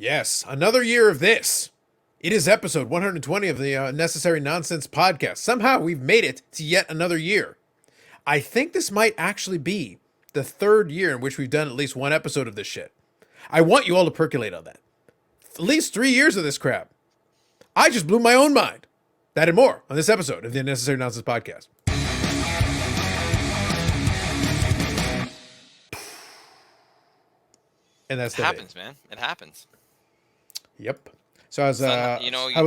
Yes, another year of this. It is episode 120 of the Necessary Nonsense podcast. Somehow we've made it to yet another year. I think this might actually be the third year in which we've done at least one episode of this shit. I want you all to percolate on that. At least 3 years of this crap. I just blew my own mind. That and more on this episode of the Necessary Nonsense podcast. And that's It happens, man. It happens. Yep. So how was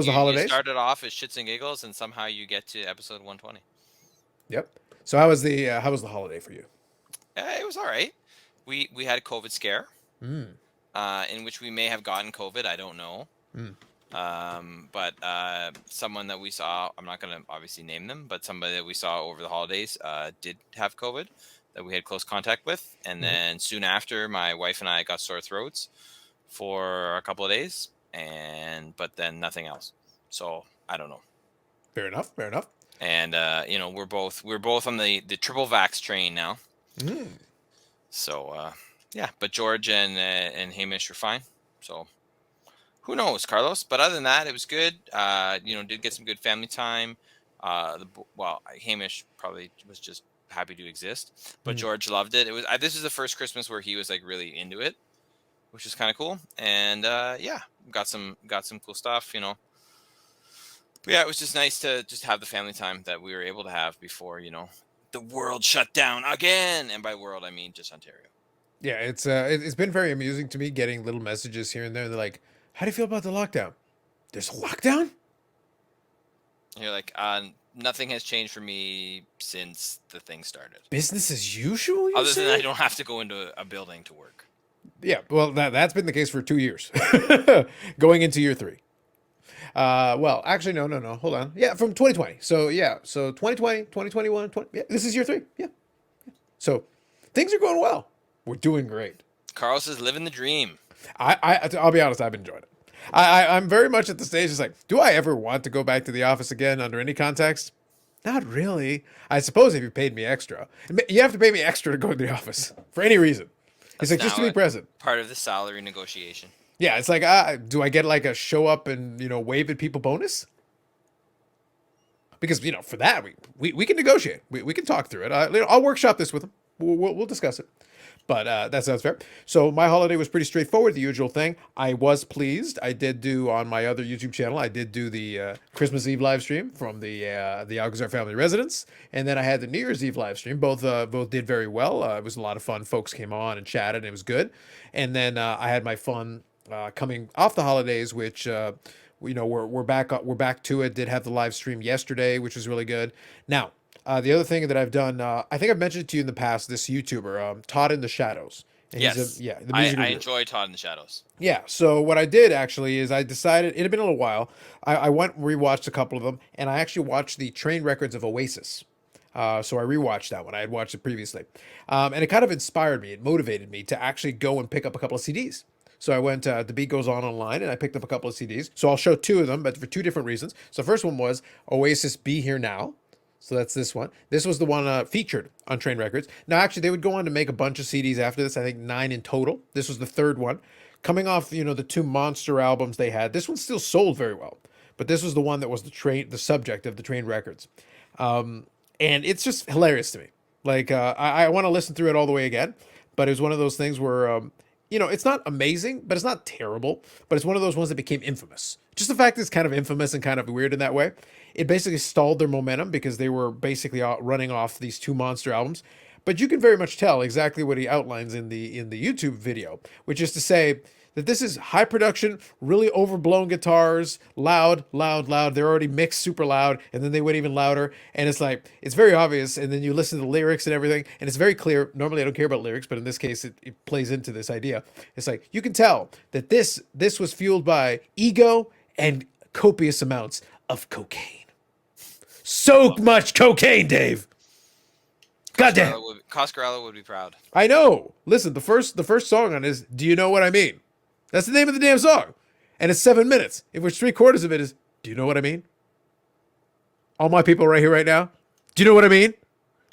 the holidays? You started off as shits and giggles, and somehow you get to episode 120. Yep. So how was the holiday for you? It was all right. We had a COVID scare, Mm. In which we may have gotten COVID. I don't know. Mm. But someone that we saw, I'm not going to obviously name them, but somebody that we saw over the holidays did have COVID that we had close contact with. And then soon after, my wife and I got sore throats for a couple of days, but then nothing else. So I don't know. Fair enough. And we're both on the triple vax train now. Mm. So yeah, but George and Hamish are fine. So who knows, Carlos? But other than that, it was good. Did get some good family time. Hamish probably was just happy to exist, but George loved it. This is the first Christmas where he was like really into it, which is kind of cool. And got some cool stuff, But yeah, it was just nice to just have the family time that we were able to have before, the world shut down again. And by world, I mean just Ontario. Yeah, it's been very amusing to me getting little messages here and there. They're like, "How do you feel about the lockdown?" There's a lockdown? And you're like, nothing has changed for me since the thing started. Business as usual, you Other say? than I don't have to go into a building to work. Yeah, well, that's been the case for 2 years. Going into year 3. Actually, no. Hold on. Yeah, from 2020. So, 2020, 2021, this is year 3. Yeah. So, things are going well. We're doing great. Carlos is living the dream. I'll be honest, I've been enjoying it. I'm very much at the stage. It's like, do I ever want to go back to the office again under any context? Not really. I suppose if you paid me extra, you have to pay me extra to go to the office for any reason. It's like just to be present. Part of the salary negotiation. Yeah, it's like, do I get like a show up and wave at people bonus? Because for that we can negotiate. We can talk through it. I'll workshop this with them. We'll discuss it. But that sounds fair. So my holiday was pretty straightforward, the usual thing. I was pleased. I did do on my other YouTube channel, I did do the Christmas Eve live stream from the Alcazar family residence. And then I had the New Year's Eve live stream. Both did very well. It was a lot of fun. Folks came on and chatted, and it was good. And then I had my fun coming off the holidays, which we're back to it. Did have the live stream yesterday, which was really good. Now, the other thing that I've done, I think I've mentioned it to you in the past, this YouTuber, Todd in the Shadows. And yes. I enjoy Todd in the Shadows. Yeah. So what I did actually is I decided, it had been a little while. I went and rewatched a couple of them, and I actually watched the Train Records of Oasis. So I rewatched that one. I had watched it previously. And it kind of inspired me. It motivated me to actually go and pick up a couple of CDs. So I went, The Beat Goes On online, and I picked up a couple of CDs. So I'll show 2 of them, but for 2 different reasons. So the first one was Oasis Be Here Now. So that's this one. This was the one featured on Train Records. Now, actually, they would go on to make a bunch of CDs after this. I think 9 in total. This was the 3rd one. Coming off, the 2 monster albums they had. This one still sold very well. But this was the one that was the subject of the Train Records. And it's just hilarious to me. Like, I want to listen through it all the way again. But it was one of those things where, it's not amazing, but it's not terrible. But it's one of those ones that became infamous. Just the fact that it's kind of infamous and kind of weird in that way. It basically stalled their momentum because they were basically running off these 2 monster albums. But you can very much tell exactly what he outlines in the YouTube video, which is to say that this is high production, really overblown guitars, loud. They're already mixed super loud, and then they went even louder. And it's like, it's very obvious. And then you listen to the lyrics and everything, and it's very clear. Normally I don't care about lyrics, but in this case, it plays into this idea. It's like, you can tell that this was fueled by ego and copious amounts of cocaine. So much cocaine, Dave. Goddamn. Coscarello would be proud. I know. Listen, the first song on is "Do You Know What I Mean?" That's the name of the damn song, and it's 7 minutes, in which 3/4 of it is "Do you know what I mean?" All my people right here, right now. Do you know what I mean?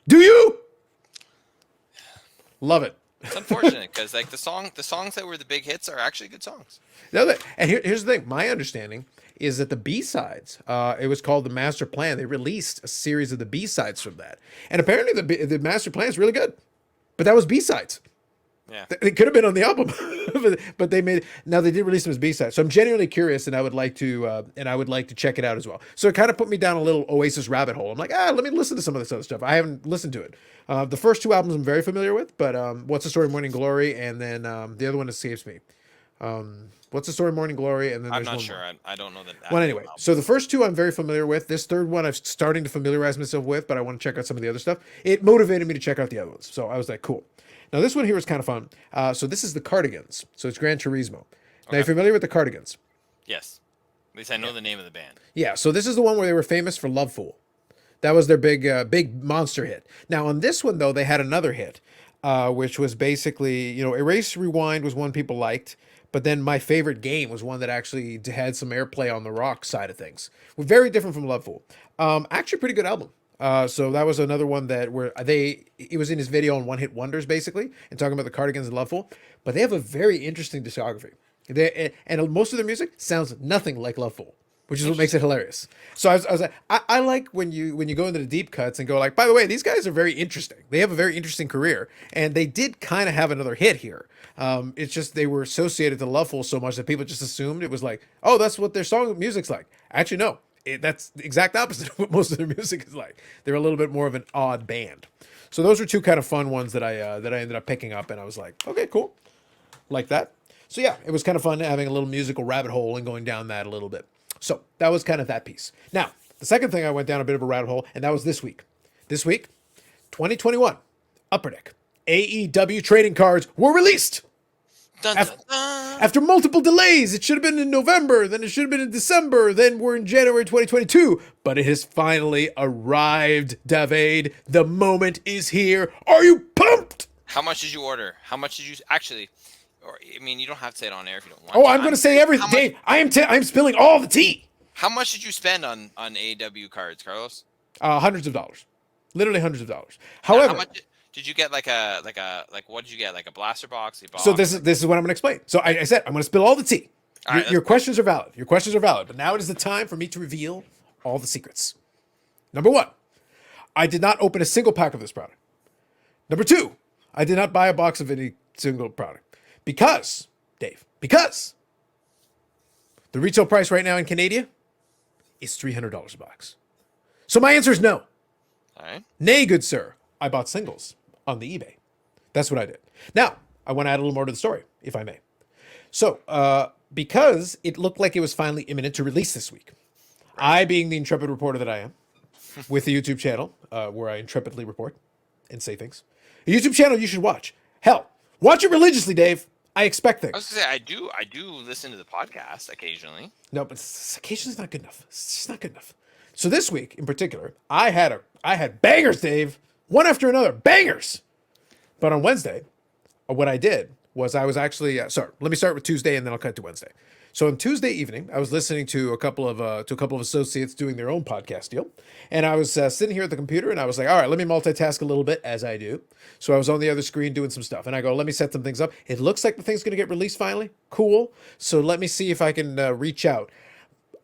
Do you? Love it. It's unfortunate because like the songs that were the big hits are actually good songs. No, and here's the thing. My understanding is that the B-sides, it was called the Master Plan. They released a series of the B-sides from that. And apparently the Master Plan is really good. But that was B-sides. Yeah. It could have been on the album, but they made. Now they did release them as B-sides, so I'm genuinely curious, and I would like to check it out as well. So it kind of put me down a little Oasis rabbit hole. I'm like, let me listen to some of this other stuff. I haven't listened to it. The first two albums I'm very familiar with, but What's the Story, Morning Glory, and then the other one escapes me. What's the Story, Morning Glory, and then I'm there's not one sure. more. I don't know that. Well, anyway, so the first two I'm very familiar with. This third one I'm starting to familiarize myself with, but I want to check out some of the other stuff. It motivated me to check out the other ones, so I was like, cool. Now this one here is kind of fun. So this is the Cardigans. So it's Gran Turismo. Now you're familiar with the Cardigans? Yes. At least I know the name of the band. Yeah. So this is the one where they were famous for Love Fool. That was their big monster hit. Now on this one though, they had another hit, which was basically Erase Rewind was one people liked. But then My Favorite Game was one that actually had some airplay on the rock side of things. Very different from Love Fool. Actually, pretty good album. So that was another one that where it was in his video on One Hit Wonders basically, and talking about the Cardigans and Love Fool. But they have a very interesting discography. And most of their music sounds nothing like Love Fool, which is what makes it hilarious. So I was like, I like when you go into the deep cuts and go like, by the way, these guys are very interesting. They have a very interesting career, and they did kind of have another hit here. It's just they were associated to Love Fool so much that people just assumed it was like, oh, that's what their song music's like. Actually, no. That's the exact opposite of what most of their music is like. They're a little bit more of an odd band. So those were two kind of fun ones that I ended up picking up, and I was like, okay, cool, like that. So yeah, it was kind of fun having a little musical rabbit hole and going down that a little bit. So that was kind of that piece. Now the second thing I went down a bit of a rabbit hole, and that was this week. This week, 2021, Upper Deck AEW trading cards were released. Dun, dun, dun. After multiple delays, it should have been in November, then it should have been in December, then we're in January 2022, but it has finally arrived, David. The moment is here. Are you pumped? How much did you order? How much did you actually? Or I mean, you don't have to say it on air if you don't want. Oh, I'm going to say everything, Dave. I'm spilling all the tea. How much did you spend on AEW cards, Carlos? Hundreds of dollars, literally hundreds of dollars. Now, However, how much did you get? Like what did you get? Like a blaster box? A box? so this is what I'm going to explain. So I said I'm going to spill all the tea. All right, Your questions are valid. Your questions are valid. But now it is the time for me to reveal all the secrets. Number one, I did not open a single pack of this product. Number two, I did not buy a box of any single product. Because the retail price right now in Canada is $300 a box. So my answer is no. All right. Nay, good sir. I bought singles on the eBay. That's what I did. Now, I want to add a little more to the story, if I may. So, because it looked like it was finally imminent to release this week, I, being the intrepid reporter that I am, with the YouTube channel, where I intrepidly report and say things, a YouTube channel you should watch. Hell, watch it religiously, Dave. I expect things. I was gonna say I do listen to the podcast occasionally. No, but occasionally is not good enough. It's just not good enough. So this week in particular, I had bangers, Dave, one after another, bangers. But on Wednesday, what I did was I was actually sorry. Let me start with Tuesday and then I'll cut to Wednesday. So on Tuesday evening, I was listening to a couple of associates doing their own podcast deal, and I was sitting here at the computer, and I was like, all right, let me multitask a little bit as I do. So I was on the other screen doing some stuff, and I go, let me set some things up. It looks like the thing's going to get released finally. Cool. So let me see if I can reach out.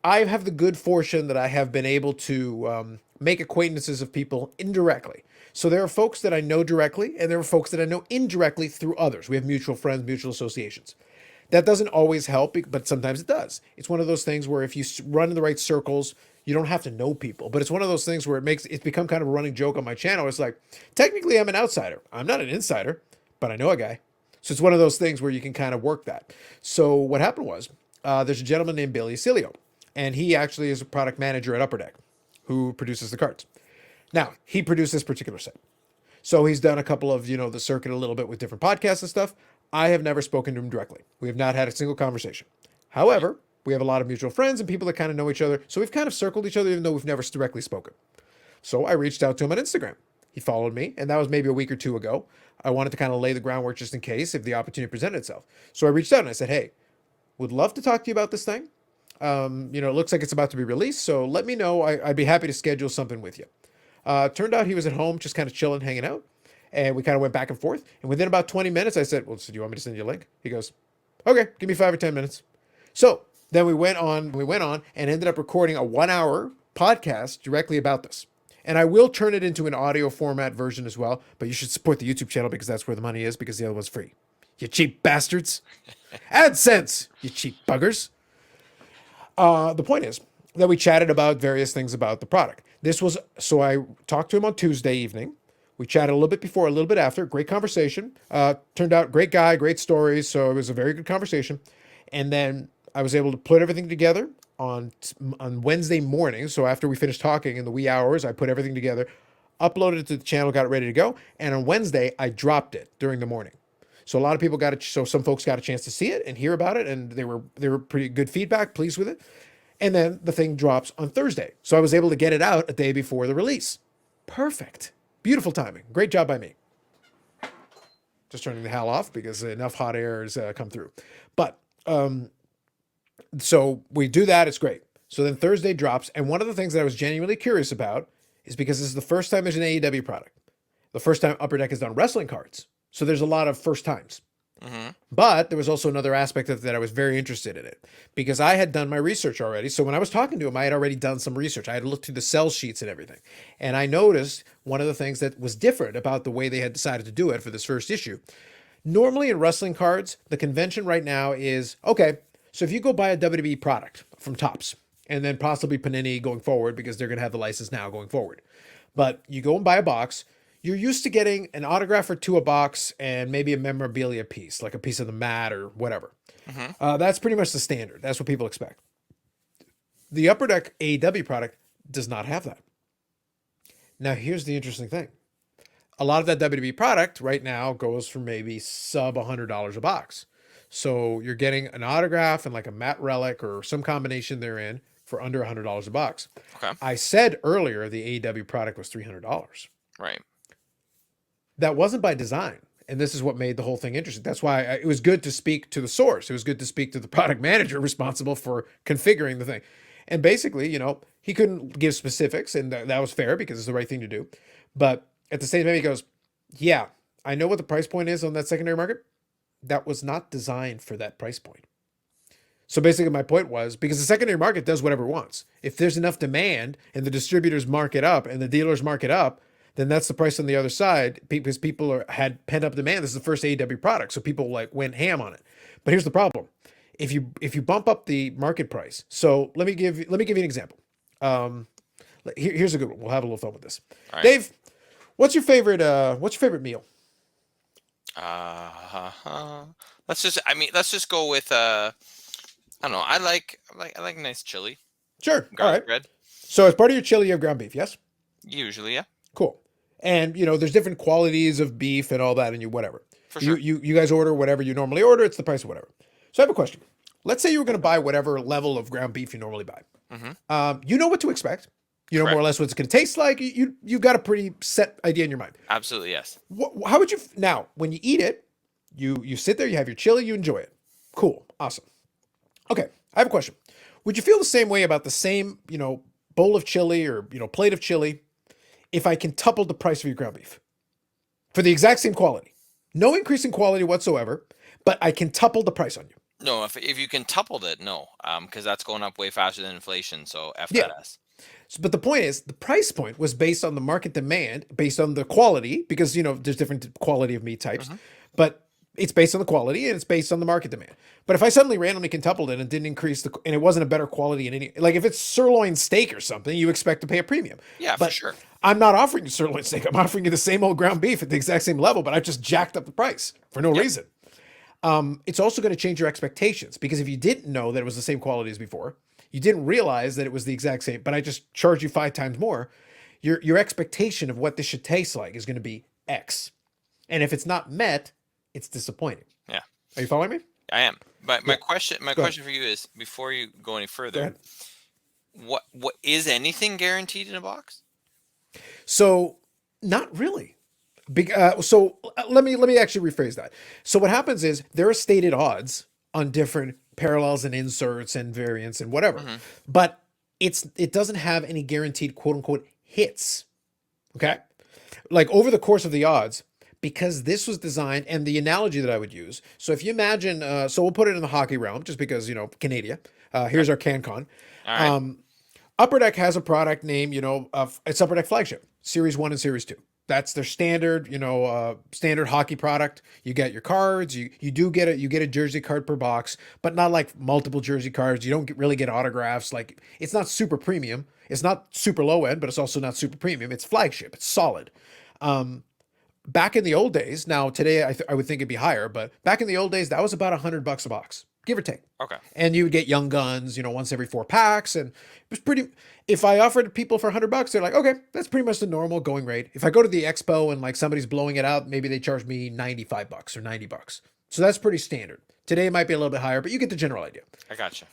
I have the good fortune that I have been able to make acquaintances of people indirectly. So there are folks that I know directly, and there are folks that I know indirectly through others. We have mutual friends, mutual associations. That doesn't always help, but sometimes it does. It's one of those things where if you run in the right circles, you don't have to know people. But it's one of those things where it's become kind of a running joke on my channel. It's like, technically I'm an outsider. I'm not an insider, but I know a guy. So it's one of those things where you can kind of work that. So what happened was, there's a gentleman named Billy Celio, and he actually is a product manager at Upper Deck who produces the cards. Now, he produced this particular set. So he's done a couple of, the circuit a little bit with different podcasts and stuff. I have never spoken to him directly. We have not had a single conversation. However, we have a lot of mutual friends and people that kind of know each other. So we've kind of circled each other, even though we've never directly spoken. So I reached out to him on Instagram. He followed me, and that was maybe a week or two ago. I wanted to kind of lay the groundwork just in case if the opportunity presented itself. So I reached out and I said, hey, would love to talk to you about this thing. It looks like it's about to be released. So let me know. I'd be happy to schedule something with you. Turned out he was at home, just kind of chilling, hanging out. And we kind of went back and forth. And within about 20 minutes, I said, well, so do you want me to send you a link? He goes, okay, give me 5 or 10 minutes. So then we went on and ended up recording a 1-hour podcast directly about this. And I will turn it into an audio format version as well, but you should support the YouTube channel because that's where the money is, because the other one's free. You cheap bastards. AdSense, you cheap buggers. The point is that we chatted about various things about the product. So I talked to him on Tuesday evening. We chatted a little bit before, a little bit after. Great conversation. Turned out great guy, great stories. So it was a very good conversation. And then I was able to put everything together on Wednesday morning. So after we finished talking in the wee hours, I put everything together, uploaded it to the channel, got it ready to go. And on Wednesday, I dropped it during the morning. So a lot of people some folks got a chance to see it and hear about it, and they were pretty good feedback, pleased with it. And then the thing drops on Thursday. So I was able to get it out a day before the release. Perfect. Beautiful timing. Great job by me. Just turning the hell off because enough hot air has come through. But so we do that. It's great. So then Thursday drops. And one of the things that I was genuinely curious about is because this is the first time there's an AEW product. The first time Upper Deck has done wrestling cards. So there's a lot of first times. Mm-hmm. But there was also another aspect of that I was very interested in it because I had done my research already. So when I was talking to him, I had already done some research. I had looked through the sell sheets and everything. And I noticed one of the things that was different about the way they had decided to do it for this first issue. Normally in wrestling cards, the convention right now is, okay, so if you go buy a WWE product from Topps and then possibly Panini going forward because they're going to have the license now going forward. But you go and buy a box. You're used to getting an autograph or two a box and maybe a memorabilia piece, like a piece of the mat or whatever. Mm-hmm. That's pretty much the standard. That's what people expect. The Upper Deck AEW product does not have that. Now, here's the interesting thing. A lot of that WWE product right now goes for maybe sub $100 a box. So you're getting an autograph and like a matte relic or some combination therein for under $100 a box. Okay. I said earlier the AEW product was $300. Right. That wasn't by design. And this is what made the whole thing interesting. That's why it was good to speak to the source. It was good to speak to the product manager responsible for configuring the thing. And basically, he couldn't give specifics, and that was fair because it's the right thing to do. But at the same time, he goes, yeah, I know what the price point is on that secondary market. That was not designed for that price point. So basically my point was, because the secondary market does whatever it wants. If there's enough demand and the distributors mark it up and the dealers mark it up, then that's the price on the other side because people had pent up demand. This is the first AEW product, so people went ham on it. But here's the problem: if you bump up the market price, so let me give you an example. Here's a good one. We'll have a little fun with this. All right. Dave, what's your favorite meal? Let's just go with I don't know. I like nice chili. Sure. Garlic All right. bread. So as part of your chili, you have ground beef, yes? Usually, yeah. Cool. And there's different qualities of beef and all that, and whatever. For sure. You guys order whatever you normally order. It's the price of whatever. So I have a question. Let's say you were going to buy whatever level of ground beef you normally buy. Mm-hmm. You know what to expect. You know Correct. more or less what it's going to taste like. You've got a pretty set idea in your mind. Absolutely, yes. How would you now when you eat it? You sit there, you have your chili, you enjoy it. Cool, awesome. Okay, I have a question. Would you feel the same way about the same bowl of chili or plate of chili if I quintupled the price of your ground beef for the exact same quality? No increase in quality whatsoever, but I quintupled the price on you. No, if you quintupled it, no, because that's going up way faster than inflation. So F Yeah. that S. So, but the point is, the price point was based on the market demand, based on the quality, because there's different quality of meat types, but it's based on the quality and it's based on the market demand. But if I suddenly randomly quintupled it and didn't increase and it wasn't a better quality in any, like if it's sirloin steak or something, you expect to pay a premium. Yeah, but for sure. I'm not offering you sirloin steak. I'm offering you the same old ground beef at the exact same level, but I've just jacked up the price for no reason. It's also going to change your expectations because if you didn't know that it was the same quality as before, you didn't realize that it was the exact same, but I just charged you 5 times more, your expectation of what this should taste like is going to be X. And if it's not met, it's disappointing. Yeah. Are you following me? I am. But my question for you is, before you go any Go further, ahead. what is anything guaranteed in a box? So not really. So let me actually rephrase that. So what happens is there are stated odds on different parallels and inserts and variants and whatever, but it doesn't have any guaranteed quote unquote hits. Okay. Like over the course of the odds, because this was designed, and the analogy that I would use. So if you imagine, so we'll put it in the hockey realm, just because Canada. Here's our CanCon. All right. Upper Deck has a product name, it's Upper Deck Flagship, Series 1 and Series 2. That's their standard, standard hockey product. You get your cards, you get a jersey card per box, but not like multiple jersey cards. You don't really get autographs. Like, it's not super premium. It's not super low end, but it's also not super premium. It's flagship. It's solid. Back in the old days, now today I would think it'd be higher, but back in the old days, that was about $100 a box, give or take. Okay. And you would get Young Guns, once every 4 packs. And it was pretty, if I offered people for $100, they're like, okay, that's pretty much the normal going rate. If I go to the expo and like somebody's blowing it out, maybe they charge me $95 or $90. So that's pretty standard. Today it might be a little bit higher, but you get the general idea. I gotcha.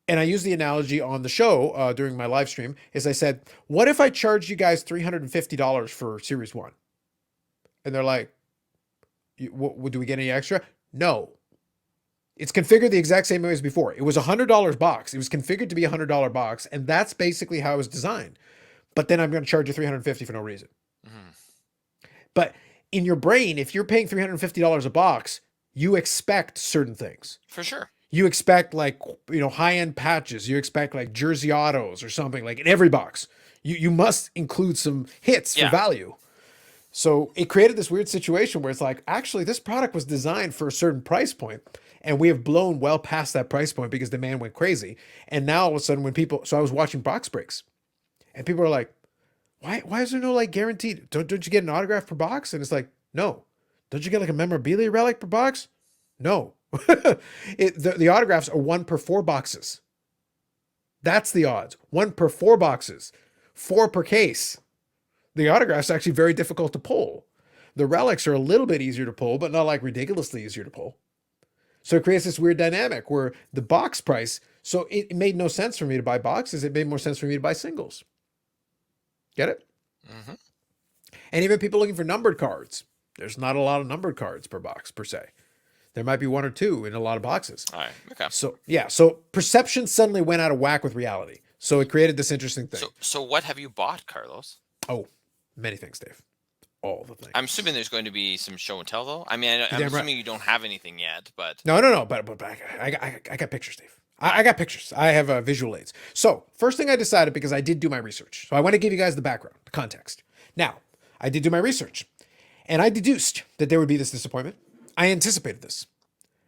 And I used the analogy on the show during my live stream is I said, what if I charged you guys $350 for Series 1? And they're like, do we get any extra? No. It's configured the exact same way as before. It was a $100 box. It was configured to be a $100 box, and that's basically how it was designed. But then I'm going to charge you $350 for no reason. Mm-hmm. But in your brain, if you're paying $350 a box, you expect certain things. For sure. You expect like, high-end patches. You expect like jersey autos or something like in every box. You must include some hits for value. So it created this weird situation where it's like, actually, this product was designed for a certain price point, and we have blown well past that price point because demand went crazy. And now all of a sudden so I was watching box breaks, and people are like, why is there no like guaranteed? Don't you get an autograph per box? And it's like, no. Don't you get like a memorabilia relic per box? No. The autographs are 1 per 4 boxes. That's the odds. 1 per 4 boxes, 4 per case. The autograph's actually very difficult to pull. The relics are a little bit easier to pull, but not like ridiculously easier to pull. So it creates this weird dynamic where the box price, so it made no sense for me to buy boxes. It made more sense for me to buy singles. Get it? Mm-hmm. And even people looking for numbered cards, there's not a lot of numbered cards per box per se. There might be 1 or 2 in a lot of boxes. All right. Okay. So perception suddenly went out of whack with reality. So it created this interesting thing. So what have you bought, Carlos? Oh, many things, Dave. All the things. I'm assuming there's going to be some show and tell, though. I mean, I'm assuming you don't have anything yet, but... No. But I got pictures, Dave. I got pictures. I have visual aids. So first thing I decided, because I did do my research. So I want to give you guys the background, the context. Now, I did do my research, and I deduced that there would be this disappointment. I anticipated this.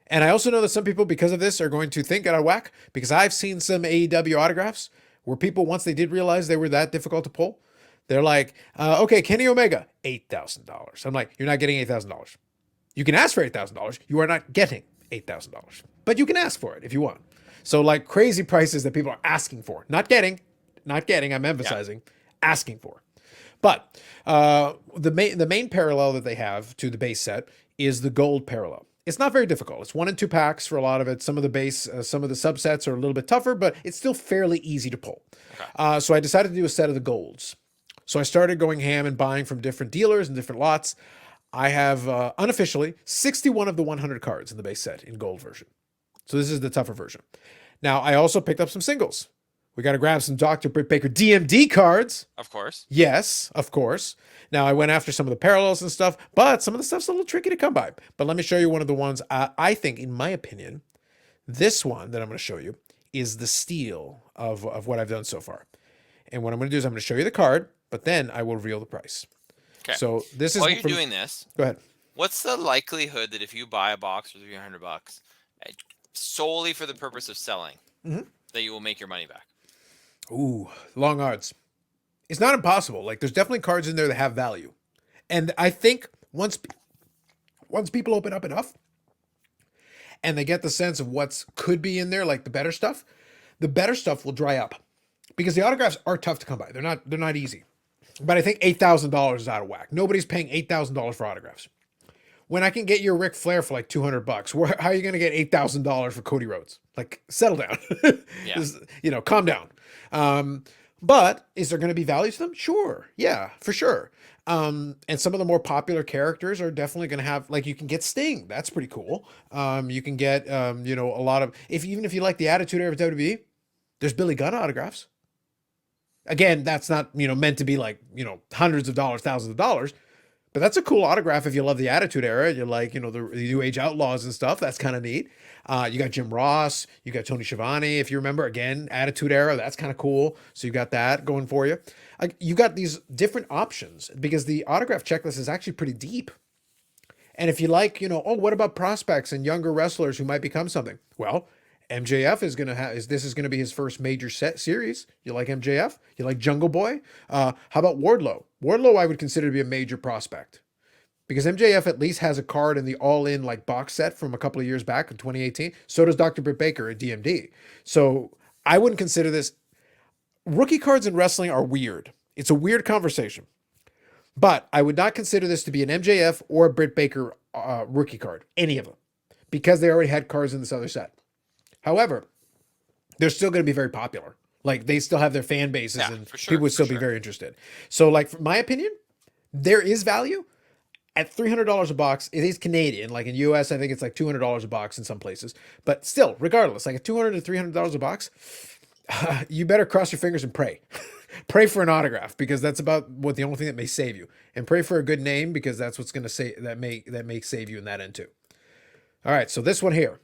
And I also know that some people, because of this, are going to think out of whack, because I've seen some AEW autographs where people, once they did realize they were that difficult to pull, they're like, okay, Kenny Omega, $8,000. I'm like, you're not getting $8,000. You can ask for $8,000. You are not getting $8,000. But you can ask for it if you want. So like crazy prices that people are asking for. Not getting, I'm emphasizing, asking for. But the main parallel that they have to the base set is the gold parallel. It's not very difficult. It's 1 and 2 packs for a lot of it. Some of the base, some of the subsets are a little bit tougher, but it's still fairly easy to pull. Okay. So I decided to do a set of the golds. So I started going ham and buying from different dealers and different lots. I have unofficially 61 of the 100 cards in the base set in gold version. So this is the tougher version. Now I also picked up some singles. We got to grab some Dr. Britt Baker DMD cards. Of course. Yes, of course. Now, I went after some of the parallels and stuff, but some of the stuff's a little tricky to come by. But let me show you one of the ones I think, in my opinion, this one that I'm going to show you is the steal of what I've done so far. And what I'm going to do is I'm going to show you the card, but then I will reveal the price. Okay. So this is... While you're doing this... Go ahead. What's the likelihood that if you buy a box for $300 solely for the purpose of selling, that you will make your money back? Ooh, long odds. It's not impossible. Like, there's definitely cards in there that have value. And I think once people open up enough and they get the sense of what's could be in there, like the better stuff will dry up. Because the autographs are tough to come by. They're not easy. But I think $8,000 is out of whack. Nobody's paying $8,000 for autographs. When I can get your Ric Flair for like $200, how are you going to get $8,000 for Cody Rhodes? Like, settle down. Yeah. Calm down. But is there going to be value to them? Sure. Yeah, for sure. And some of the more popular characters are definitely going to have, like, you can get Sting. That's pretty cool. You can get, a lot of, even if you like the Attitude Era of WWE, there's Billy Gunn autographs. Again, that's not, meant to be like, hundreds of dollars, thousands of dollars, But that's a cool autograph if you love the Attitude Era. You like, the New Age Outlaws and stuff. That's kind of neat. You got Jim Ross. You got Tony Schiavone. If you remember, again, Attitude Era. That's kind of cool. So you got that going for you. You got these different options because the autograph checklist is actually pretty deep. And if you like, what about prospects and younger wrestlers who might become something? Well, MJF is gonna have this is gonna be his first major set series. You like MJF? You like Jungle Boy? How about Wardlow? Wardlow I would consider to be a major prospect because MJF at least has a card in the All In like box set from a couple of years back in 2018. So does Dr. Britt Baker at DMD. So I wouldn't consider this. Rookie cards in wrestling are weird. It's a weird conversation. But I would not consider this to be an MJF or a Britt Baker rookie card, any of them, because they already had cards in this other set. However, they're still going to be very popular. Like they still have their fan bases and for sure, people would still be very interested. So like, for my opinion, there is value at $300 a box. It is Canadian. Like in US, I think it's like $200 a box in some places, but still regardless, like at $200 to $300 a box, you better cross your fingers and pray. Pray for an autograph because that's about what the only thing that may save you, and pray for a good name because that's what's going to say that may save you in that end too. All right, so this one here.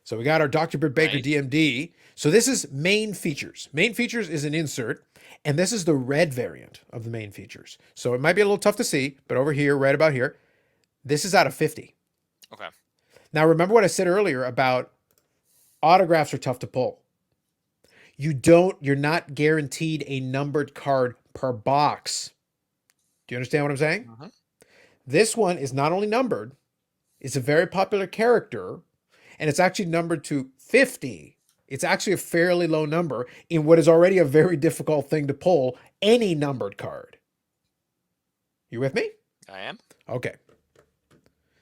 So we got our Dr. Britt Baker Nice. DMD. So this is main features. Main features is an insert, and this is the red variant of the main features. So it might be a little tough to see, but over here, right about here, this is out of 50. Okay. Now remember what I said earlier about autographs are tough to pull. You're not guaranteed a numbered card per box. Do you understand what I'm saying? Mm-hmm. This one is not only numbered, it's a very popular character, and it's actually numbered to 50. It's actually a fairly low number in what is already a very difficult thing to pull, any numbered card. You with me? I am. Okay.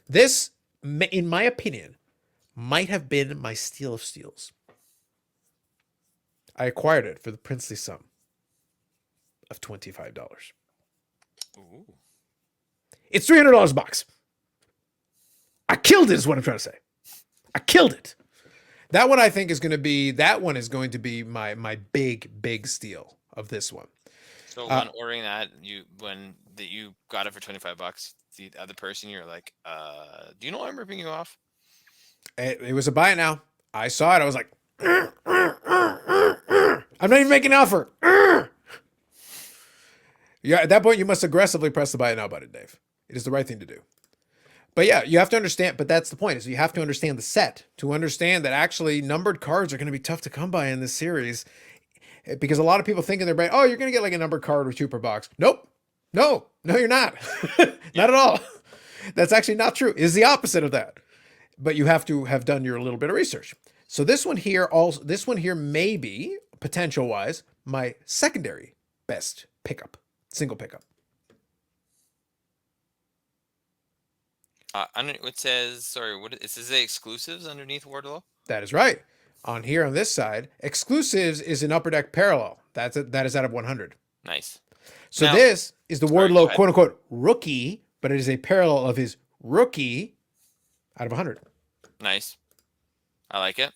This, in my opinion, might have been my steal of steals. I acquired it for the princely sum of $25. Ooh. It's $300 a box. I killed it is what I'm trying to say. I killed it. That one I think is going to be my big steal of this one. So when ordering that, you got it for $25, the other person you're like, do you know I'm ripping you off? It was a buy it now. I saw it. I was like, I'm not even making an offer. Yeah, at that point, you must aggressively press the buy it now button, Dave. It is the right thing to do. But yeah, you have to understand, but that's the point, is you have to understand the set to understand that actually numbered cards are going to be tough to come by in this series because a lot of people think in their brain, oh, you're going to get like a numbered card or two per box. Nope. No, you're not. Not at all. That's actually not true. It is the opposite of that. But you have to have done your little bit of research. So this one here may be, potential wise, my secondary best pickup, single pickup. It says, it says the exclusives underneath Wardlow. That is right. On here on this side, exclusives is an Upper Deck parallel. That is out of 100. Nice. So Now, this is the sorry, Wardlow quote unquote rookie, but it is a parallel of his rookie out of 100. Nice. I like it.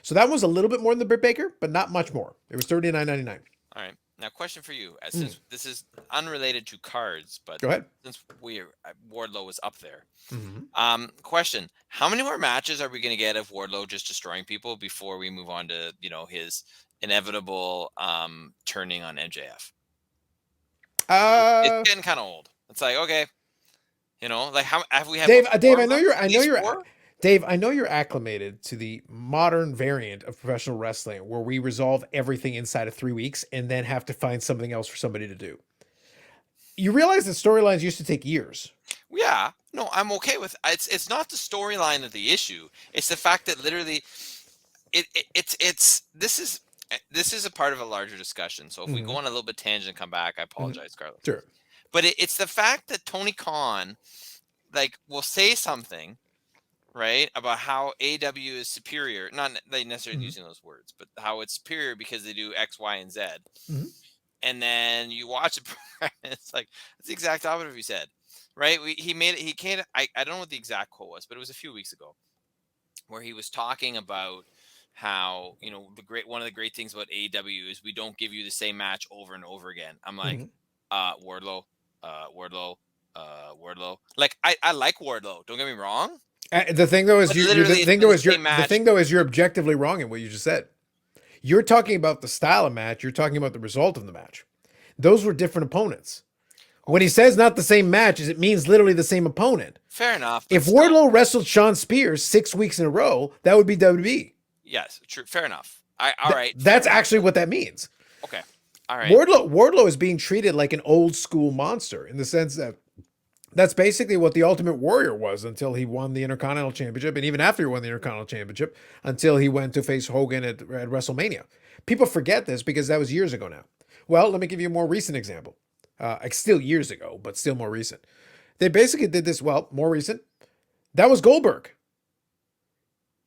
So that was a little bit more than the Britt Baker, but not much more. It was $39.99. All right. Now, question for you. Since this is unrelated to cards, but Go ahead. since Wardlow was up there, Mm-hmm. question: how many more matches are we going to get of Wardlow just destroying people before we move on to his inevitable turning on MJF? It's getting kind of old. It's like, okay, like how have we had? Dave, Four? Dave, I know you're acclimated to the modern variant of professional wrestling where we resolve everything inside of 3 weeks and then have to find something else for somebody to do. You realize that storylines used to take years. Yeah. No, I'm okay with it's not the storyline of the issue. It's the fact that literally this is a part of a larger discussion. So if we go on a little bit tangent and come back, I apologize, Carlos. Sure. But it's the fact that Tony Khan will say something, right, about how AEW is superior, not they necessarily using those words, but how it's superior because they do X, Y, and Z. Mm-hmm. And then you watch it, and it's like it's the exact opposite of what he said, right? He made it. He can't. I don't know what the exact quote was, but it was a few weeks ago, where he was talking about how one of the great things about AEW is we don't give you the same match over and over again. I'm like, Wardlow, Wardlow. Like I like Wardlow. Don't get me wrong. The thing though is But you're the literally, it's thing been though the is you're same the match. thing though is you're objectively wrong in what you just said. You're talking about the style of match. You're talking about the result of the match. Those were different opponents. When he says not the same match, it means literally the same opponent. Fair enough. But If still, Wardlow wrestled Shawn Spears 6 weeks in a row, that would be WWE. yes, true. Fair enough. All right. That's fair. actually what that means. Okay. All right. Wardlow is being treated like an old school monster in the sense that that's basically what the Ultimate Warrior was until he won the Intercontinental Championship, and even after he won the Intercontinental Championship, until he went to face Hogan at WrestleMania. People forget this because that was years ago now. Well, let me give you a more recent example. Still years ago, but still more recent. They basically did this. Well, more recent. That was Goldberg.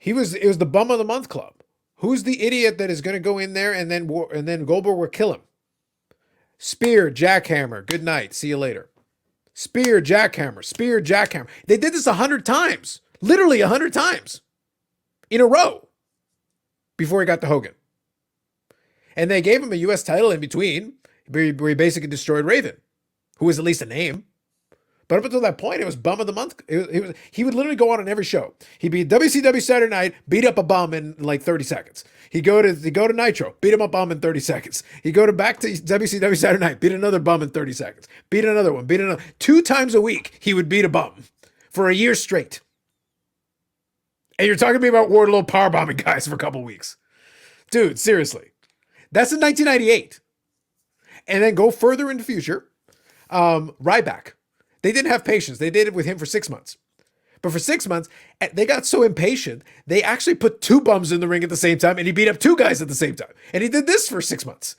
It was the bum of the month club. Who's the idiot that is going to go in there and then Goldberg will kill him? Spear, jackhammer. Good night. See you later. Spear, jackhammer. Spear, jackhammer. They did this 100 times. Literally 100 times. In a row. Before he got to Hogan. And they gave him a U.S. title in between. Where he basically destroyed Raven. Who was at least a name. But up until that point, it was bum of the month. He would literally go on every show. He'd be WCW Saturday Night, beat up a bum in like 30 seconds. He'd go to Nitro, beat him up bum in 30 seconds. He'd go back to WCW Saturday Night, beat another bum in 30 seconds. Beat another one, beat another. 2 times a week, he would beat a bum for a year straight. And you're talking to me about Wardlow powerbombing guys for a couple weeks. Dude, seriously. That's in 1998. And then go further in the future. Ryback. They didn't have patience. They did it with him for 6 months. But for 6 months, they got so impatient, they actually put 2 bums in the ring at the same time, and he beat up 2 guys at the same time. And he did this for 6 months.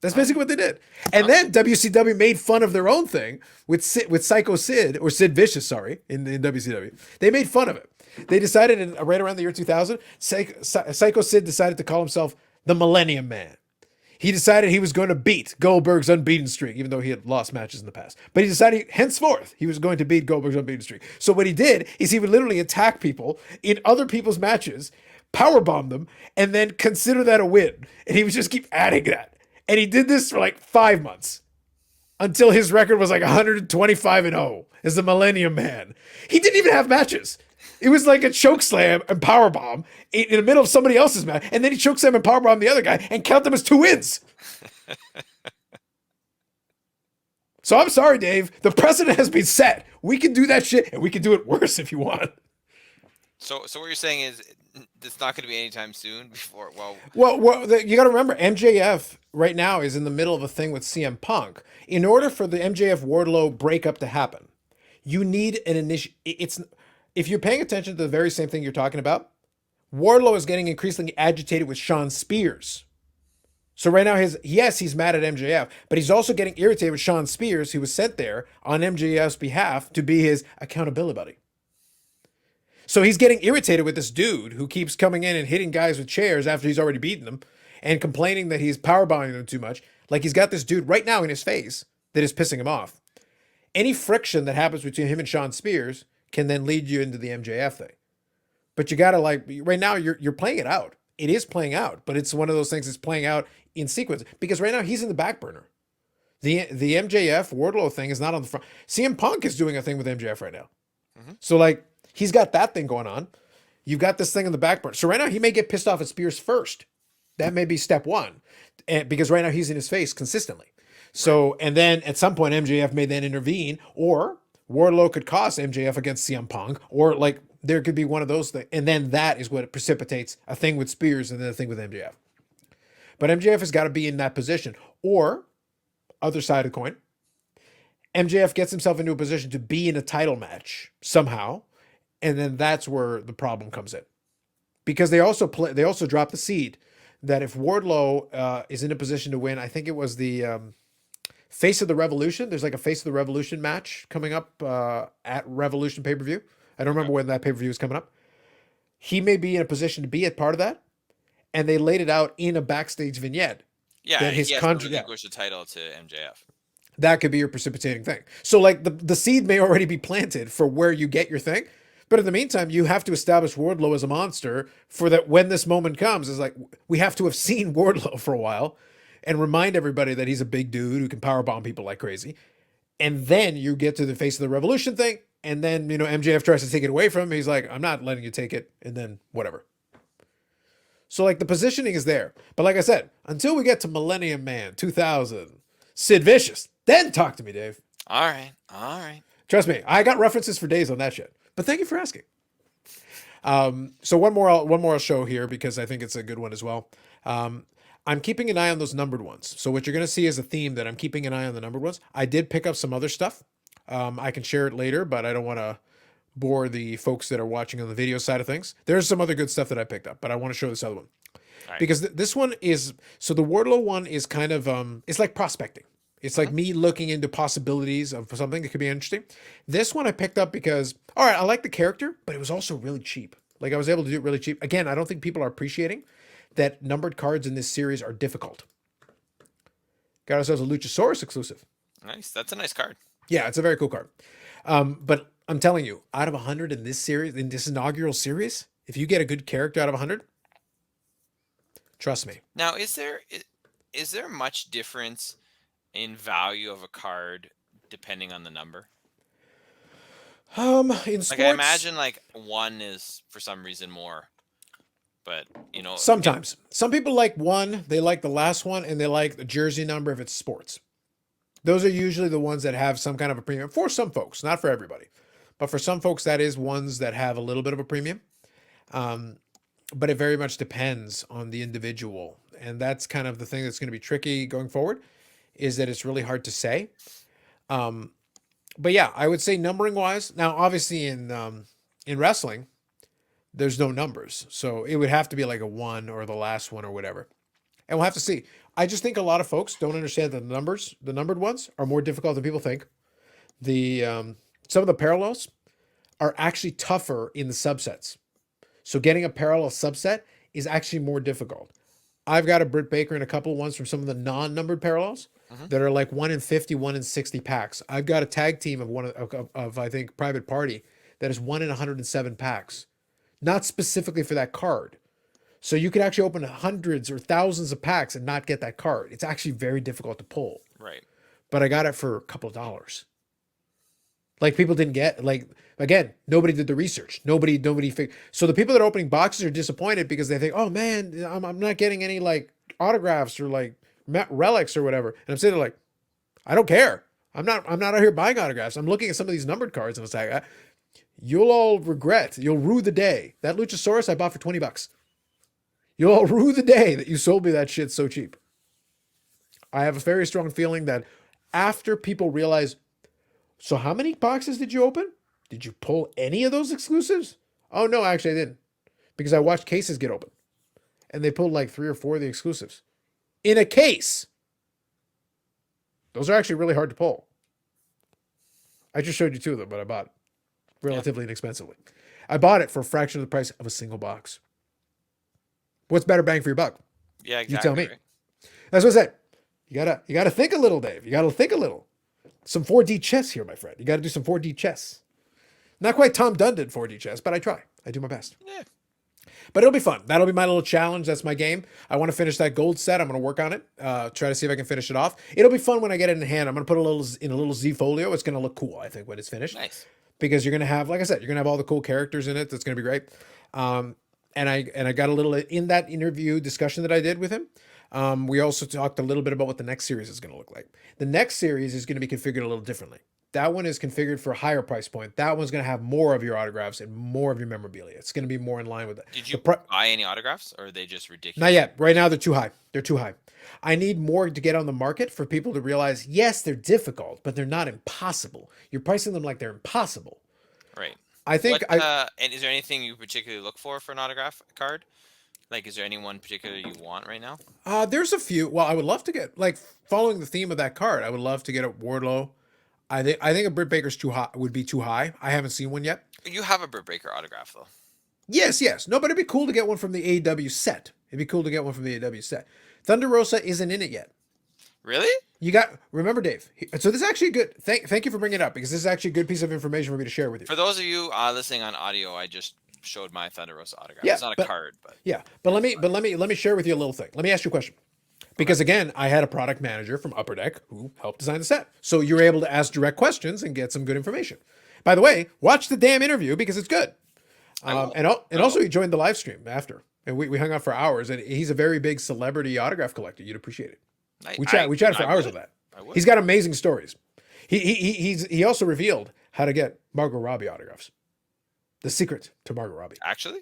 That's basically what they did. And then WCW made fun of their own thing with Psycho Sid, or Sid Vicious, sorry, in WCW. They made fun of it. They decided right around the year 2000, Psycho Sid decided to call himself the Millennium Man. He decided he was going to beat Goldberg's unbeaten streak, even though he had lost matches in the past. But he decided, henceforth, he was going to beat Goldberg's unbeaten streak. So what he did is he would literally attack people in other people's matches, powerbomb them, and then consider that a win. And he would just keep adding that. And he did this for like 5 months until his record was like 125-0 as the Millennium Man. He didn't even have matches. It was like a choke slam and powerbomb in the middle of somebody else's match. And then he choke slam and powerbomb the other guy and count them as 2 wins. So I'm sorry, Dave. The precedent has been set. We can do that shit and we can do it worse if you want. So what you're saying is it's not going to be anytime soon before, you got to remember, MJF right now is in the middle of a thing with CM Punk. In order for the MJF Wardlow breakup to happen, you need an if you're paying attention to the very same thing you're talking about, Wardlow is getting increasingly agitated with Shawn Spears. So right now, he's mad at MJF, but he's also getting irritated with Shawn Spears, who was sent there on MJF's behalf to be his accountability buddy. So he's getting irritated with this dude who keeps coming in and hitting guys with chairs after he's already beaten them and complaining that he's powerbombing them too much. Like he's got this dude right now in his face that is pissing him off. Any friction that happens between him and Shawn Spears can then lead you into the MJF thing. But you gotta right now you're playing it out. It is playing out, but it's one of those things that's playing out in sequence because right now he's in the back burner. The MJF Wardlow thing is not on the front. CM Punk is doing a thing with MJF right now. Mm-hmm. So he's got that thing going on. You've got this thing in the back burner. So right now he may get pissed off at Spears first. That may be step one, because right now he's in his face consistently. So, right. And then at some point MJF may then intervene, or Wardlow could cost MJF against CM Punk, or there could be one of those things. And then that is what precipitates a thing with Spears and then a thing with MJF. But MJF has got to be in that position. Or, other side of the coin, MJF gets himself into a position to be in a title match somehow. And then that's where the problem comes in. Because they also drop the seed that if Wardlow is in a position to win, I think it was the Face of the Revolution. There's like a Face of the Revolution match coming up at Revolution pay-per-view. I don't remember when that pay-per-view is coming up. He may be in a position to be a part of that. And they laid it out in a backstage vignette. Yeah, that his contract relinquish the title to MJF. That could be your precipitating thing. So the seed may already be planted for where you get your thing. But in the meantime, you have to establish Wardlow as a monster for that when this moment comes. Is we have to have seen Wardlow for a while and remind everybody that he's a big dude who can powerbomb people like crazy. And then you get to the face of the revolution thing. And then, MJF tries to take it away from him. He's like, I'm not letting you take it. And then whatever. So like the positioning is there. But like I said, until we get to Millennium Man 2000, Sid Vicious, then talk to me, Dave. All right. All right. Trust me, I got references for days on that shit. But thank you for asking. So one more I'll show here because I think it's a good one as well. I'm keeping an eye on those numbered ones. So what you're going to see is a theme that I'm keeping an eye on the numbered ones. I did pick up some other stuff. I can share it later, but I don't want to bore the folks that are watching on the video side of things. There's some other good stuff that I picked up, but I want to show this other one. Right. Because this one is, so the Wardlow one is kind of, it's like prospecting. It's like me looking into possibilities of something that could be interesting. This one I picked up because, all right, I like the character, but it was also really cheap. Like I was able to do it really cheap. Again, I don't think people are appreciating that numbered cards in this series are difficult. Got ourselves a Luchasaurus exclusive. Nice. That's a nice card. Yeah, it's a very cool card. But I'm telling you, out of 100 in this series, in this inaugural series, if you get a good character out of 100, trust me. Now, is there much difference in value of a card depending on the number? In sports, Like I imagine like one is for some reason more, but sometimes some people like one, they like the last one, and they like the jersey number if it's sports. Those are usually the ones that have some kind of a premium for some folks, not for everybody, but for some folks that is ones that have a little bit of a premium. But it very much depends on the individual, and that's kind of the thing that's going to be tricky going forward, is that it's really hard to say. But yeah, I would say numbering wise. Now, obviously in wrestling, there's no numbers, so it would have to be like a 1 or the last one or whatever, and we'll have to see. I just think a lot of folks don't understand that the numbered ones are more difficult than people think. The some of the parallels are actually tougher in the subsets. So getting a parallel subset is actually more difficult. I've got a Britt Baker and a couple of ones from some of the non-numbered parallels that are like 1 in 50, 1 in 60 packs. I've got a tag team of I think Private Party that is 1 in 107 packs, not specifically for that card. So you could actually open hundreds or thousands of packs and not get that card. It's actually very difficult to pull. Right. But I got it for a couple of dollars. Like people didn't get, like, again, nobody did the research. Nobody so the people that are opening boxes are disappointed because they think, oh man, I'm not getting any like autographs or like relics or whatever. And I'm sitting there like, I don't care. I'm not out here buying autographs. I'm looking at some of these numbered cards and it's like, you'll all regret, you'll rue the day. That Luchasaurus I bought for $20. You'll all rue the day that you sold me that shit so cheap. I have a very strong feeling that after people realize, so how many boxes did you open? Did you pull any of those exclusives? Oh, no, actually I didn't. Because I watched cases get open. And they pulled like 3 or 4 of the exclusives. In a case. Those are actually really hard to pull. I just showed you 2 of them, but I bought it relatively inexpensively. I bought it for a fraction of the price of a single box. What's better bang for your buck? Yeah, exactly. You tell me. Right. That's what I said. You gotta think a little, Dave. You gotta think a little. Some 4D chess here, my friend. You gotta do some 4D chess. Not quite Tom Dundon 4D chess, but I try. I do my best. Yeah. But it'll be fun. That'll be my little challenge. That's my game. I want to finish that gold set. I'm going to work on it. Try to see if I can finish it off. It'll be fun when I get it in hand. I'm going to put a little Z folio. It's going to look cool, I think, when it's finished. Nice. Because you're going to have, like I said, you're going to have all the cool characters in it. That's going to be great. And I got a little in that interview discussion that I did with him. We also talked a little bit about what the next series is going to look like. The next series is going to be configured a little differently. That one is configured for a higher price point. That one's going to have more of your autographs and more of your memorabilia. It's going to be more in line with that. Did you buy any autographs, or are they just ridiculous? Not yet. Right now, they're too high. They're too high. I need more to get on the market for people to realize, yes, they're difficult, but they're not impossible. You're pricing them like they're impossible. Right. I think. And is there anything you particularly look for an autograph card? Like, is there anyone particular you want right now? There's a few. Well, I would love to get, like, following the theme of that card, I would love to get a Wardlow. I think a Britt Baker's too high. Would be too high. I haven't seen one yet. You have a Britt Baker autograph though. Yes. No, but it'd be cool to get one from the AEW set. It'd be cool to get one from the AEW set. Thunder Rosa isn't in it yet. Really? Remember, Dave. So this is actually good. Thank you for bringing it up, because this is actually a good piece of information for me to share with you. For those of you listening on audio, I just showed my Thunder Rosa autograph. Yeah, it's not a card, but yeah. But let me share with you a little thing. Let me ask you a question. Because again, I had a product manager from Upper Deck who helped design the set. So you're able to ask direct questions and get some good information. By the way, watch the damn interview because it's good. I will. And I also will. he joined the live stream after. And we hung out for hours. And he's a very big celebrity autograph collector. You'd appreciate it. We chatted for hours would. of that. I would. He's got amazing stories. He also revealed how to get Margot Robbie autographs. The secret to Margot Robbie. Actually,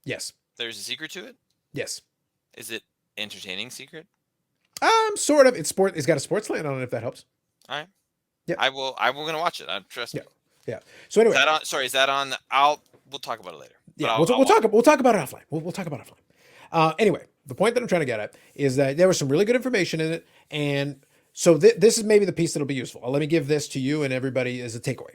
Yes. there's a secret to it. Yes. Is it entertaining secret? Sort of. It's got a sports slant on it if that helps. All right. Yeah. I will. I'm gonna watch it. Trust me. Yeah. So anyway, Is that on? Sorry. Is that on? We'll talk about it later. yeah, we'll talk about it offline. We'll talk about it offline. Anyway, the point that I'm trying to get at is that there was some really good information in it, and so this is maybe the piece that'll be useful. Let me give this to you and everybody as a takeaway.